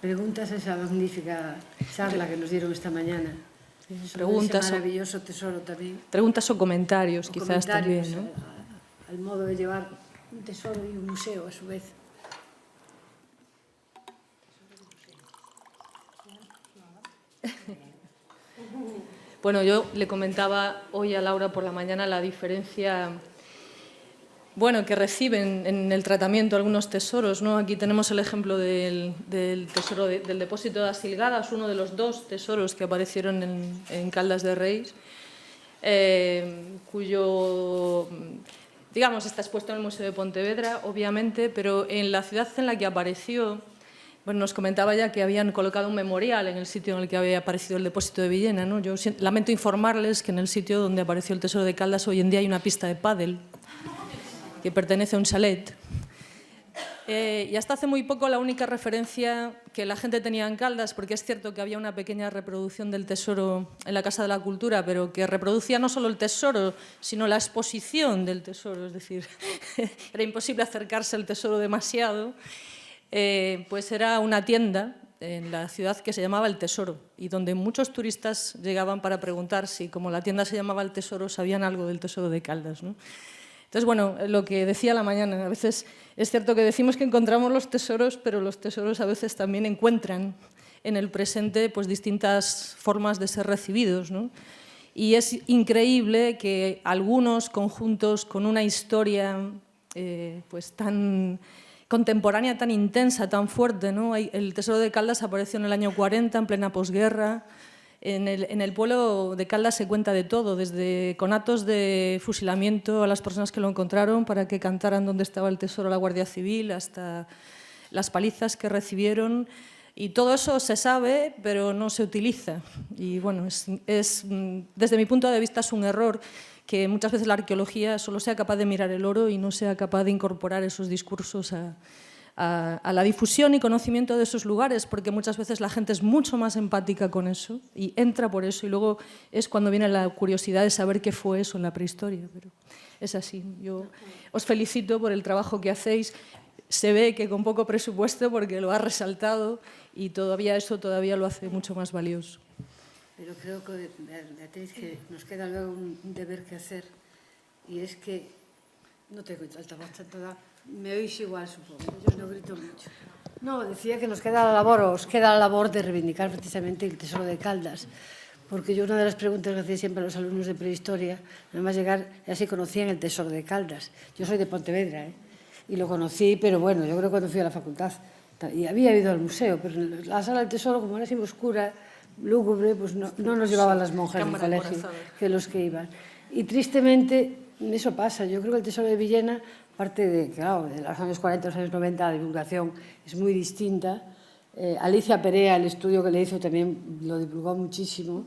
[SPEAKER 2] Preguntas a esa magnífica charla que nos dieron esta mañana.
[SPEAKER 3] Preguntas,
[SPEAKER 2] ese maravilloso tesoro también.
[SPEAKER 3] Preguntas o comentarios,
[SPEAKER 2] O
[SPEAKER 3] quizás
[SPEAKER 2] comentarios,
[SPEAKER 3] también, ¿no?
[SPEAKER 2] Al modo de llevar un tesoro y un museo a su vez.
[SPEAKER 3] Bueno, yo le comentaba hoy a Laura por la mañana la diferencia bueno, que reciben en el tratamiento algunos tesoros, ¿no? Aquí tenemos el ejemplo del tesoro del depósito de Asilgadas, uno de los 2 tesoros que aparecieron en Caldas de Reis, cuyo, digamos, está expuesto en el Museo de Pontevedra, obviamente, pero en la ciudad en la que apareció, bueno, nos comentaba ya que habían colocado un memorial en el sitio en el que había aparecido el depósito de Villena, ¿no? Yo lamento informarles que en el sitio donde apareció el tesoro de Caldas hoy en día hay una pista de pádel que pertenece a un chalet. Y hasta hace muy poco la única referencia que la gente tenía en Caldas, porque es cierto que había una pequeña reproducción del tesoro en la Casa de la Cultura, pero que reproducía no solo el tesoro, sino la exposición del tesoro, es decir, era imposible acercarse al tesoro demasiado, pues era una tienda en la ciudad que se llamaba El Tesoro y donde muchos turistas llegaban para preguntar si, como la tienda se llamaba El Tesoro, sabían algo del tesoro de Caldas, ¿no? Entonces, bueno, lo que decía a la mañana, a veces es cierto que decimos que encontramos los tesoros, pero los tesoros a veces también encuentran en el presente pues, distintas formas de ser recibidos, ¿no? Y es increíble que algunos conjuntos con una historia pues, tan contemporánea, tan intensa, tan fuerte, ¿no? El tesoro de Caldas apareció en el año 40, en plena posguerra. En el pueblo de Caldas se cuenta de todo, desde conatos de fusilamiento a las personas que lo encontraron para que cantaran dónde estaba el tesoro a la Guardia Civil, hasta las palizas que recibieron. Y todo eso se sabe, pero no se utiliza. Y bueno, desde mi punto de vista es un error que muchas veces la arqueología solo sea capaz de mirar el oro y no sea capaz de incorporar esos discursos a la difusión y conocimiento de esos lugares, porque muchas veces la gente es mucho más empática con eso y entra por eso, y luego es cuando viene la curiosidad de saber qué fue eso en la prehistoria. Pero es así. Yo os felicito por el trabajo que hacéis. Se ve que con poco presupuesto, porque lo ha resaltado, y todavía eso todavía lo hace mucho más valioso.
[SPEAKER 2] Pero creo que, Beatriz, que nos queda luego un deber que hacer, y es que, no tengo altavoz tanto, me oís igual, supongo, yo no grito mucho. No, decía que nos queda la labor, os queda la labor de reivindicar precisamente el tesoro de Caldas, porque yo una de las preguntas que hacía siempre a los alumnos de prehistoria, nada más llegar, ya si conocían el tesoro de Caldas. Yo soy de Pontevedra, y lo conocí, pero bueno, yo creo que cuando fui a la facultad, y había ido al museo, pero la sala del tesoro, como era así oscura, lúgubre, pues no nos llevaban las monjas del colegio, que los que iban. Y tristemente, eso pasa. Yo creo que el tesoro de Villena, aparte de, claro, de los años 40 a los años 90, la divulgación es muy distinta. Alicia Perea, el estudio que le hizo, también lo divulgó muchísimo.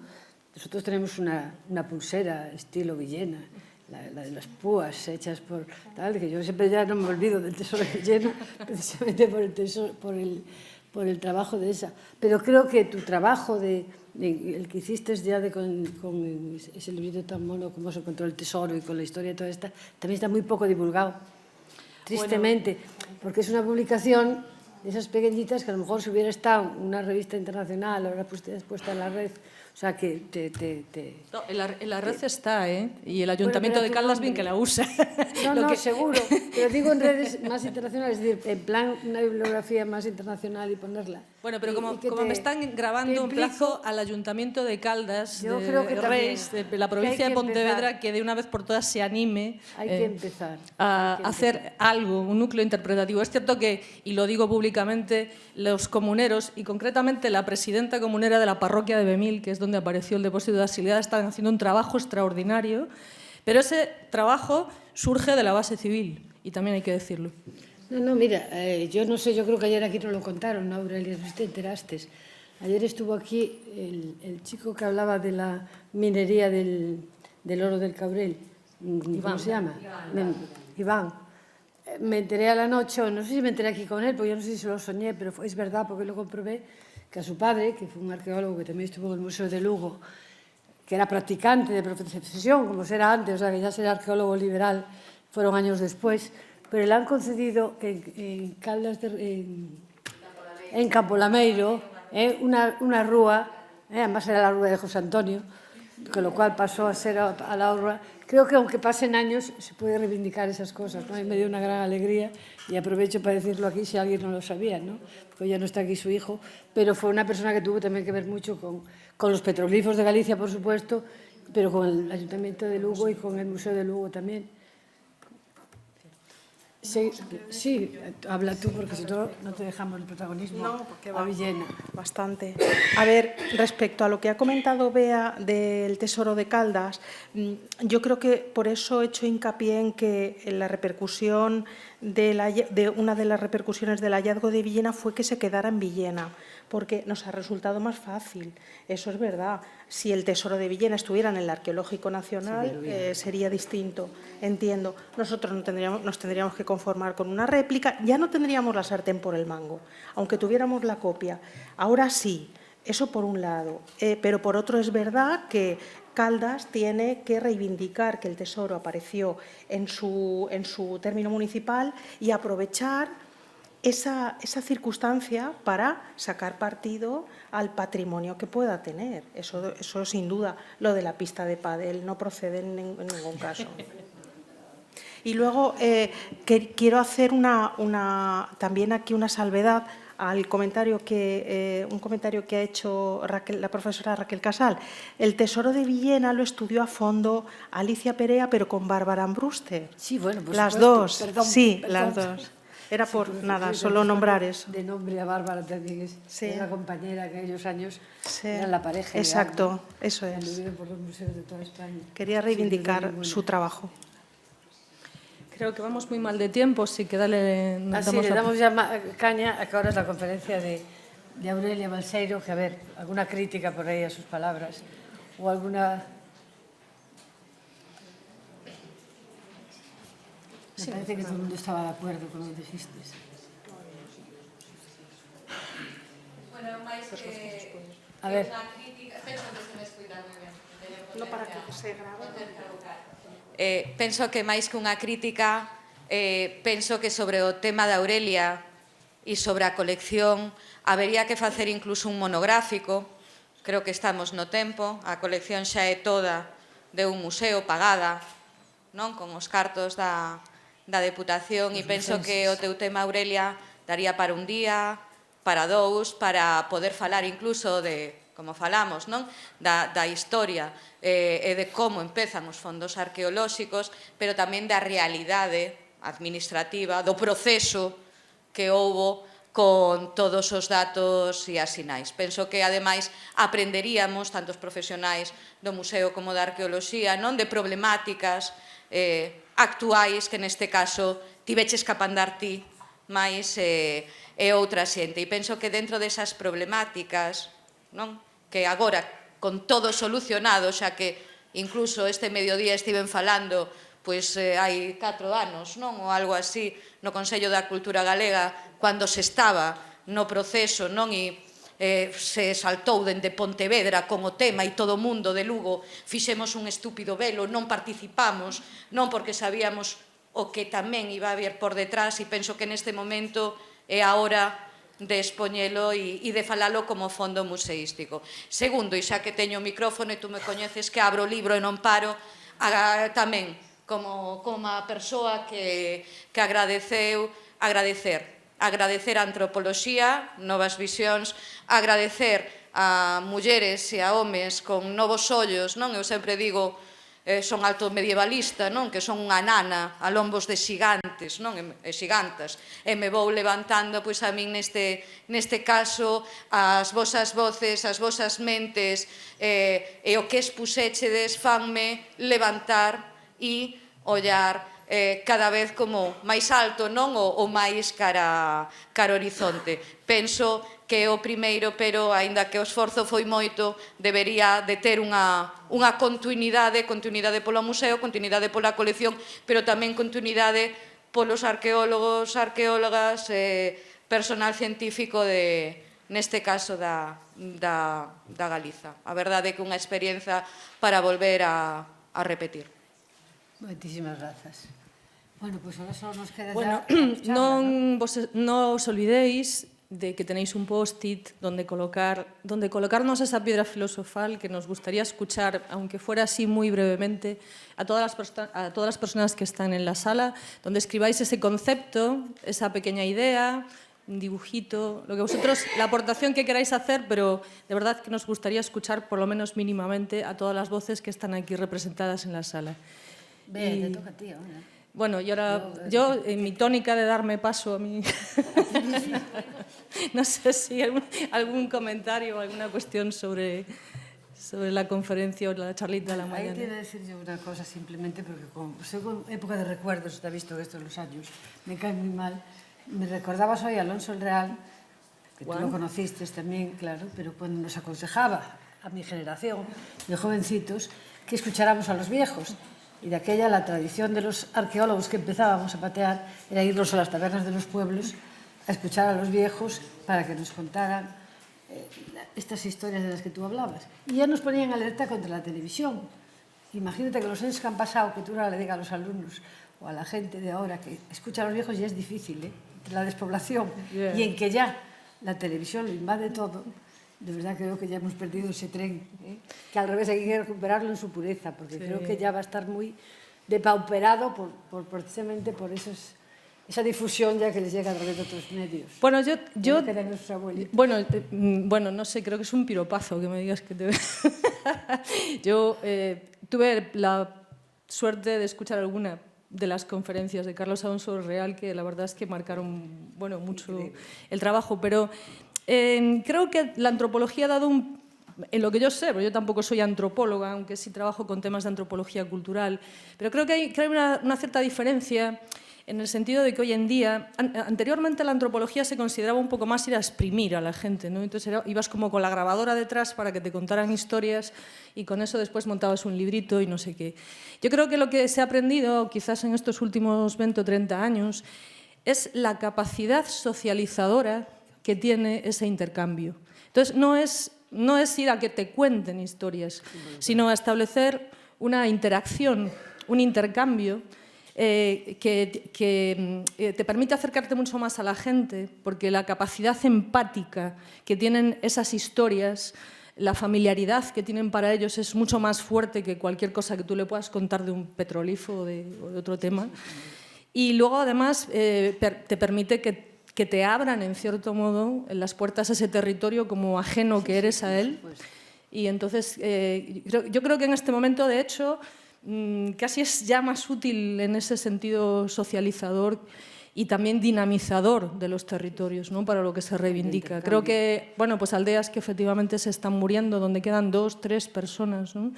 [SPEAKER 2] Nosotros tenemos una pulsera estilo Villena, la de las púas hechas por tal, que yo siempre ya no me olvido del tesoro de Villena, precisamente por el trabajo de esa. Pero creo que tu trabajo, el que hiciste ya con ese librito tan mono, cómo se encontró el tesoro y con la historia de toda esta, también está muy poco divulgado, tristemente, porque es una publicación de esas pequeñitas que a lo mejor si hubiera estado en una revista internacional, ahora puesta en la red, o sea que
[SPEAKER 3] No, en la red está, y el Ayuntamiento de Caldas bien que la usa.
[SPEAKER 2] No, seguro, pero digo en redes más internacionales, es decir, en plan una bibliografía más internacional y ponerla.
[SPEAKER 3] Bueno, pero como me están grabando, emplazo al Ayuntamiento de Caldas,
[SPEAKER 2] de Reis,
[SPEAKER 3] de la provincia de Pontevedra, que de una vez por todas se anime a hacer algo, un núcleo interpretativo. Es cierto que, y lo digo públicamente, los comuneros, y concretamente la presidenta comunera de la parroquia de Bemil, que es donde apareció el depósito de Asilgadas, están haciendo un trabajo extraordinario, pero ese trabajo surge de la base civil, y también hay que decirlo.
[SPEAKER 2] No, mira, yo no sé, yo creo que ayer aquí nos lo contaron, ¿no, Aurelia? No sé si te enteraste. Ayer estuvo aquí el chico que hablaba de la minería del oro del Cabrel. ¿Cómo se llama? Iván. Me enteré a la noche, no sé si me enteré aquí con él, porque yo no sé si se lo soñé, pero es verdad, porque lo comprobé, que a su padre, que fue un arqueólogo que también estuvo en el Museo de Lugo, que era practicante de profesión, como será antes, o sea, que ya será arqueólogo liberal, fueron años después, pero le han concedido en Caldas, en Campolameiro, una rúa, además era la rúa de José Antonio, con lo cual pasó a ser a la rúa. Creo que aunque pasen años se puede reivindicar esas cosas, ¿no? Y me dio una gran alegría y aprovecho para decirlo aquí si alguien no lo sabía, ¿no? Porque ya no está aquí su hijo, pero fue una persona que tuvo también que ver mucho con los petroglifos de Galicia, por supuesto, pero con el Ayuntamiento de Lugo y con el Museo de Lugo también. Sí, habla tú, porque si no, no te dejamos el protagonismo a Villena.
[SPEAKER 16] Bastante. A ver, respecto a lo que ha comentado Bea del Tesoro de Caldas, yo creo que por eso he hecho hincapié en que la repercusión de una de las repercusiones del hallazgo de Villena fue que se quedara en Villena, porque nos ha resultado más fácil. Eso es verdad. Si el Tesoro de Villena estuviera en el Arqueológico Nacional, sería distinto, entiendo. Nosotros nos tendríamos que conformar con una réplica, ya no tendríamos la sartén por el mango, aunque tuviéramos la copia. Ahora sí, eso por un lado, pero por otro es verdad que Caldas tiene que reivindicar que el tesoro apareció en su término municipal y aprovechar esa circunstancia para sacar partido al patrimonio que pueda tener. Eso sin duda. Lo de la pista de pádel no procede en ningún caso. Y luego quiero hacer también aquí una salvedad al comentario un comentario que ha hecho la profesora Raquel Casal. El Tesoro de Villena lo estudió a fondo Alicia Perea, pero con Bárbara Ambruster.
[SPEAKER 2] Sí, bueno, por
[SPEAKER 16] las
[SPEAKER 2] supuesto.
[SPEAKER 16] dos.
[SPEAKER 2] Perdón,
[SPEAKER 16] sí,
[SPEAKER 2] perdón.
[SPEAKER 16] las dos. Era por nada,
[SPEAKER 2] Sí,
[SPEAKER 16] solo nombrar eso.
[SPEAKER 2] De nombre a Bárbara también es una compañera que en aquellos años era la pareja.
[SPEAKER 16] Exacto,
[SPEAKER 2] ¿no?
[SPEAKER 16] eso es.
[SPEAKER 2] Anduvieron por los museos de toda España.
[SPEAKER 16] Quería reivindicar su trabajo.
[SPEAKER 3] Creo que vamos muy mal de tiempo, así que le
[SPEAKER 2] damos ya caña a que ahora es la conferencia de Aurelia Balseiro, que a ver, alguna crítica por ahí a sus palabras o alguna... Me parece que todo el mundo estaba de acuerdo con lo que dijiste.
[SPEAKER 4] Bueno, máis que
[SPEAKER 2] a ver.
[SPEAKER 4] unha crítica, penso que se me escuita moi ben.
[SPEAKER 16] No para que se grave.
[SPEAKER 9] Penso que máis que unha crítica, penso que sobre o tema da Aurelia e sobre a colección habería que facer incluso un monográfico. Creo que estamos no tempo, a colección xa é toda de un museo pagada, non, con os cartos da Deputación, e penso que o teu tema, Aurelia, daría para un día, para dous, para poder falar incluso de, como falamos, non, da historia e de como empezan os fondos arqueolóxicos, pero tamén da realidade administrativa, do proceso que houbo con todos os datos e as sinais. Penso que, ademais, aprenderíamos, tanto os profesionais do museo como da arqueoloxía, non, de problemáticas actuais que neste caso tiveches que apandar ti máis e outra xente. E penso que dentro desas problemáticas, non, que agora con todo solucionado, xa que incluso este mediodía estiven falando pois hai 4 anos, non, ou algo así, no Consello da Cultura Galega, cando se estaba no proceso, non, e se saltou dende Pontevedra con o tema e todo o mundo de Lugo fixemos un estúpido velo, non participamos, non porque sabíamos o que tamén iba a haber por detrás, e penso que neste momento é a hora de expoñelo e de falalo como fondo museístico. Segundo, e xa que teño o micrófono e tú me coñeces que abro o libro e non paro, tamén como a persoa que agradecer a antropoloxía, novas visións, agradecer a mulleres e a homes con novos ollos, non? Eu sempre digo, son alto medievalista, non? Que son unha nana a lombos de xigantes, non? E xigantas. E me vou levantando, pois a min neste caso, as vosas voces, as vosas mentes e o que expuxéchedes fanme levantar e ollar cada vez como máis alto, non, ou máis cara horizonte. Penso que o primeiro, pero aínda que o esforzo foi moito, debería de ter unha continuidade polo museo, continuidade pola colección, pero tamén continuidade polos arqueólogos, arqueólogas, personal científico neste caso da Galiza. A verdade é que unha experiencia para volver a repetir.
[SPEAKER 2] Moitísimas grazas. Bueno, pois ahora só nos queda
[SPEAKER 3] non os olvidéis de que tenéis un post-it donde colocarnos esa piedra filosofal que nos gustaría escuchar, aunque fuera así muy brevemente, a todas las personas que están en la sala, donde escribáis ese concepto, esa pequeña idea, un dibujito, lo que vosotros, la aportación que queráis hacer, pero de verdad que nos gustaría escuchar por lo menos mínimamente a todas las voces que están aquí representadas en la sala.
[SPEAKER 2] Te toca a ti ahora.
[SPEAKER 3] Bueno, y ahora yo, en mi tónica de darme paso a mí, no sé si algún comentario o alguna cuestión sobre la conferencia o la charlita de la mañana.
[SPEAKER 2] Ahí quiero decir yo una cosa simplemente, porque según época de recuerdos, está visto que estos los años me caen muy mal. Me recordabas hoy a Alonso el Real, que tú lo conociste también, claro, pero cuando nos aconsejaba a mi generación de jovencitos que escucháramos a los viejos. Y de aquella la tradición de los arqueólogos que empezábamos a patear era irnos a las tabernas de los pueblos a escuchar a los viejos para que nos contaran estas historias de las que tú hablabas. Y ya nos ponían alerta contra la televisión. Imagínate que los años que han pasado, que tú ahora le digas a los alumnos o a la gente de ahora que escucha a los viejos ya es difícil, entre la despoblación y en que ya la televisión lo invade todo. De verdad creo que ya hemos perdido ese tren, que al revés hay que recuperarlo en su pureza, porque creo que ya va a estar muy depauperado precisamente por esa difusión ya que les llega a través de otros medios.
[SPEAKER 3] Bueno, bueno, no sé, creo que es un piropazo que me digas que te... Yo tuve la suerte de escuchar alguna de las conferencias de Carlos Alonso Real, que la verdad es que marcaron mucho el trabajo, pero creo que la antropología ha dado en lo que yo sé, porque yo tampoco soy antropóloga, aunque sí trabajo con temas de antropología cultural, pero creo que hay una cierta diferencia en el sentido de que hoy en día, anteriormente la antropología se consideraba un poco más ir a exprimir a la gente, ¿no? Entonces ibas como con la grabadora detrás para que te contaran historias y con eso después montabas un librito y no sé qué. Yo creo que lo que se ha aprendido quizás en estos últimos 20 o 30 años es la capacidad socializadora que tiene ese intercambio. Entonces no es ir a que te cuenten historias, sino a establecer una interacción, un intercambio que te permite acercarte mucho más a la gente, porque la capacidad empática que tienen esas historias, la familiaridad que tienen para ellos es mucho más fuerte que cualquier cosa que tú le puedas contar de un petrolífero o de otro tema. Y luego, además, te permite que te abran, en cierto modo, las puertas a ese territorio como ajeno que eres a él. Y entonces, yo creo que en este momento, de hecho, casi es ya más útil en ese sentido socializador y también dinamizador de los territorios, ¿no? Para lo que se reivindica. Creo que, pues aldeas que efectivamente se están muriendo, donde quedan 2, 3 personas, ¿no?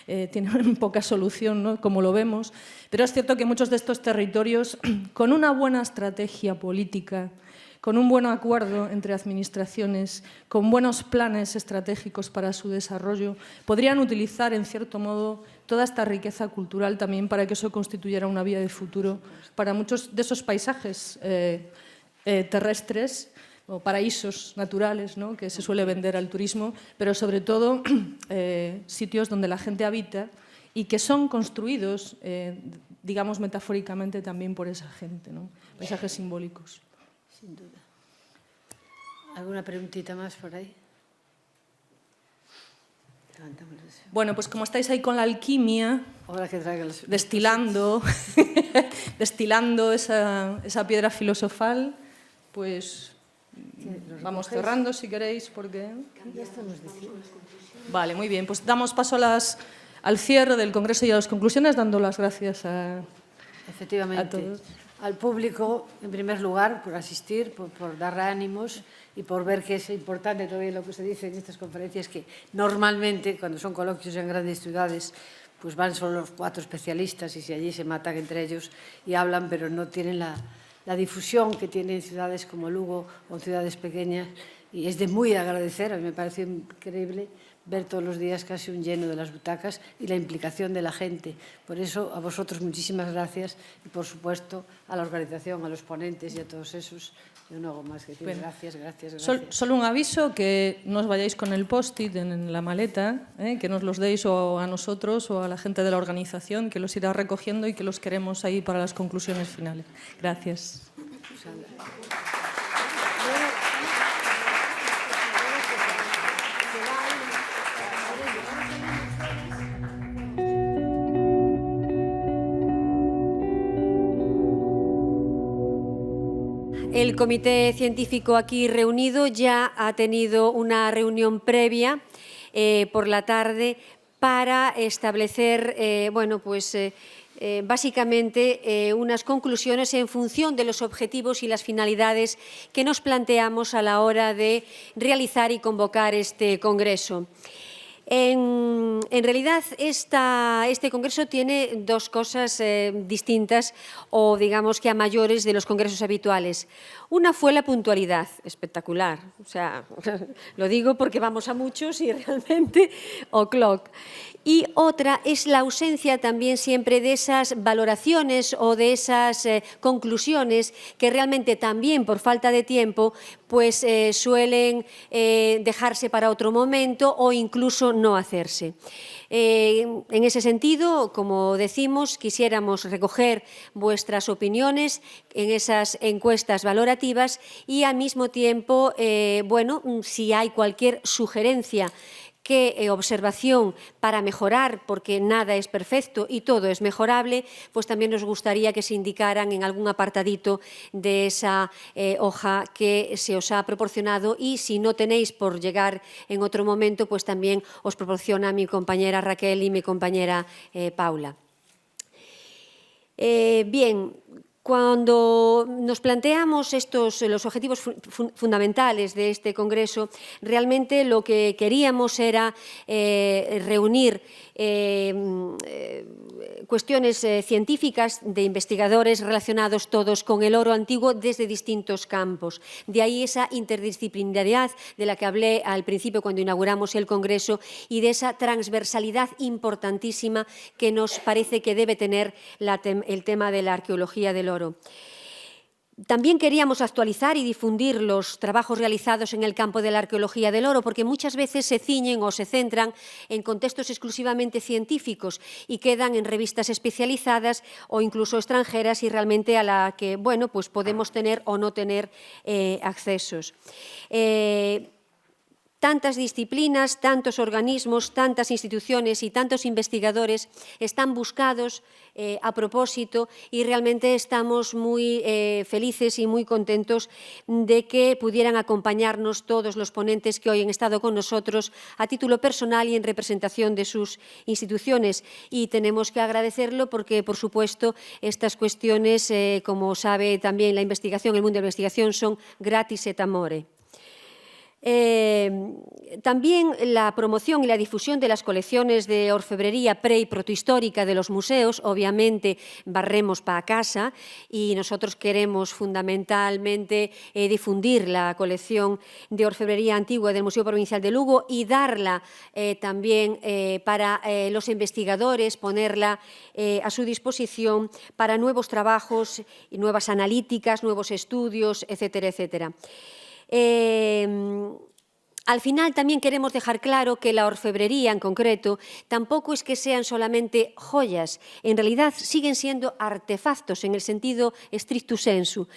[SPEAKER 3] Tienen poca solución, ¿no? Como lo vemos, pero es cierto que muchos de estos territorios, con una buena estrategia política, con un buen acuerdo entre administraciones, con buenos planes estratégicos para su desarrollo, podrían utilizar, en cierto modo, toda esta riqueza cultural también para que eso constituyera una vía de futuro para muchos de esos paisajes terrestres o paraísos naturales, ¿no? Que se suele vender al turismo, pero sobre todo sitios donde la gente habita y que son construidos, digamos metafóricamente, también por esa gente, ¿no? Paisajes simbólicos.
[SPEAKER 2] Sin duda. ¿Alguna preguntita más por ahí?
[SPEAKER 3] Bueno, pues como estáis ahí con la alquimia, destilando esa piedra filosofal, pues vamos cerrando si queréis, porque... Vale, muy bien, pues damos paso al cierre del Congreso y a las conclusiones, dando las gracias a todos.
[SPEAKER 2] Al público, en primer lugar, por asistir, por dar ánimos y por ver que es importante todavía lo que se dice en estas conferencias, que normalmente, cuando son coloquios en grandes ciudades, pues van solo los 4 especialistas y si allí se matan entre ellos y hablan, pero no tienen la difusión que tienen ciudades como Lugo o ciudades pequeñas. Y es de muy agradecer, a mí me parece increíble ver todos los días casi un lleno de las butacas y la implicación de la gente. Por eso, a vosotros muchísimas gracias y, por supuesto, a la organización, a los ponentes y a todos esos. Yo no hago más que decir gracias.
[SPEAKER 3] Solo un aviso, que no os vayáis con el post-it en la maleta, que nos los deis o a nosotros o a la gente de la organización, que los irá recogiendo y que los queremos ahí para las conclusiones finales. Gracias.
[SPEAKER 1] El comité científico aquí reunido ya ha tenido una reunión previa por la tarde para establecer básicamente unas conclusiones en función de los objetivos y las finalidades que nos planteamos a la hora de realizar y convocar este congreso. En realidad, este congreso tiene dos cosas distintas o, digamos, que a mayores de los congresos habituales. Una fue la puntualidad, espectacular. O sea, lo digo porque vamos a muchos y realmente o'clock. Y otra es la ausencia también siempre de esas valoraciones o de esas conclusiones que realmente también por falta de tiempo pues suelen dejarse para otro momento o incluso no hacerse. En ese sentido, como decimos, quisiéramos recoger vuestras opiniones en esas encuestas valorativas y al mismo tiempo, bueno, si hay cualquier sugerencia observación para mejorar, porque nada es perfecto y todo es mejorable, pues también nos gustaría que se indicaran en algún apartadito de esa hoja que se os ha proporcionado y si no tenéis por llegar en otro momento, pues también os proporciona mi compañera Raquel y mi compañera Paula. Bien. Cuando nos planteamos los objetivos fundamentales de este congreso, realmente lo que queríamos era reunir cuestiones científicas de investigadores relacionados todos con el oro antiguo desde distintos campos. De ahí esa interdisciplinariedad de la que hablé al principio cuando inauguramos el congreso y de esa transversalidad importantísima que nos parece que debe tener el tema de la arqueología del oro. También queríamos actualizar y difundir los trabajos realizados en el campo de la arqueología del oro, porque muchas veces se ciñen o se centran en contextos exclusivamente científicos y quedan en revistas especializadas o incluso extranjeras y realmente a la que, bueno, pues podemos tener o no tener accesos. Tantas disciplinas, tantos organismos, tantas instituciones y tantos investigadores están buscados a propósito y realmente estamos muy felices y muy contentos de que pudieran acompañarnos todos los ponentes que hoy han estado con nosotros a título personal y en representación de sus instituciones. Y tenemos que agradecerlo porque, por supuesto, estas cuestiones, como sabe también la investigación, el mundo de la investigación, son gratis et amore. También la promoción y la difusión de las colecciones de orfebrería pre- y protohistórica de los museos, obviamente barremos para casa y nosotros queremos fundamentalmente difundir la colección de orfebrería antigua del Museo Provincial de Lugo y darla también para los investigadores, ponerla a su disposición para nuevos trabajos, y nuevas analíticas, nuevos estudios, etcétera, etcétera. Al final también queremos dejar claro que la orfebrería en concreto tampoco es que sean solamente joyas, en realidad siguen siendo artefactos en el sentido stricto sensu.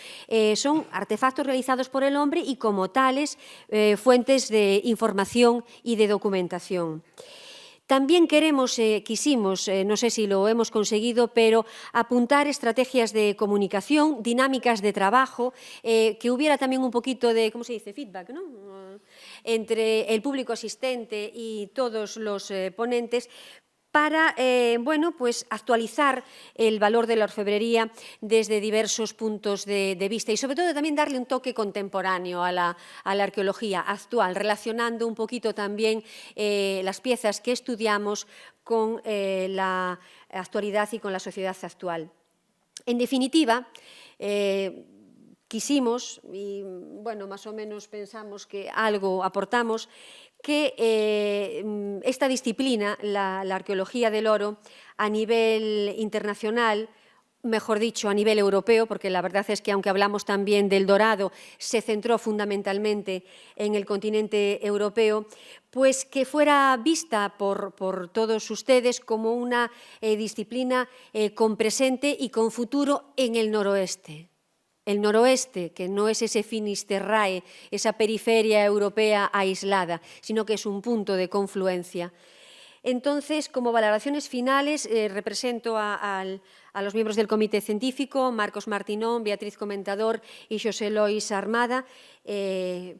[SPEAKER 1] Son artefactos realizados por el hombre y como tales fuentes de información y de documentación. También quisimos, no sé si lo hemos conseguido, pero apuntar estrategias de comunicación, dinámicas de trabajo, que hubiera también un poquito de, ¿cómo se dice?, feedback, ¿no?, entre el público asistente y todos los ponentes, para bueno, pues actualizar el valor de la orfebrería desde diversos puntos de vista y sobre todo también darle un toque contemporáneo a la arqueología actual, relacionando un poquito también las piezas que estudiamos con la actualidad y con la sociedad actual. En definitiva, quisimos, y bueno, más o menos pensamos que algo aportamos, que esta disciplina, la arqueología del oro, a nivel internacional, mejor dicho, a nivel europeo, porque la verdad es que aunque hablamos también del dorado, se centró fundamentalmente en el continente europeo, pues que fuera vista por todos ustedes como una disciplina con presente y con futuro en el noroeste. El noroeste, que no es ese Finisterrae, esa periferia europea aislada, sino que es un punto de confluencia. Entonces, como valoraciones finales, represento al a los miembros del comité científico, Marcos Martinón, Beatriz Comentador e Xosé Lois Armada,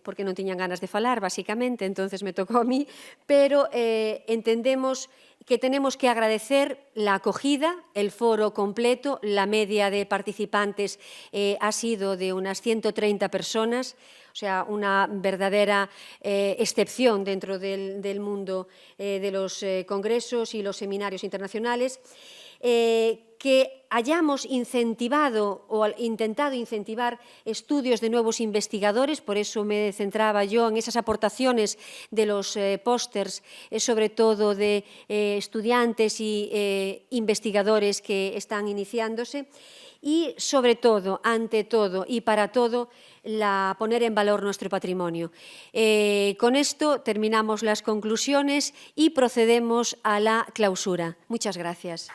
[SPEAKER 1] porque non tiñan ganas de falar, basicamente, entonces me tocou a mí, pero entendemos que tenemos que agradecer la acogida, el foro completo, la media de participantes ha sido de unas 130 personas, o sea, una verdadera excepción dentro del mundo de los congresos y los seminarios internacionales, que hayamos incentivado o intentado incentivar estudios de nuevos investigadores, por eso me centraba yo en esas aportaciones de los pósters, sobre todo de estudiantes y investigadores que están iniciándose, y sobre todo, ante todo y para todo, poner en valor nuestro patrimonio. Con esto terminamos las conclusiones y procedemos a la clausura. Muchas gracias.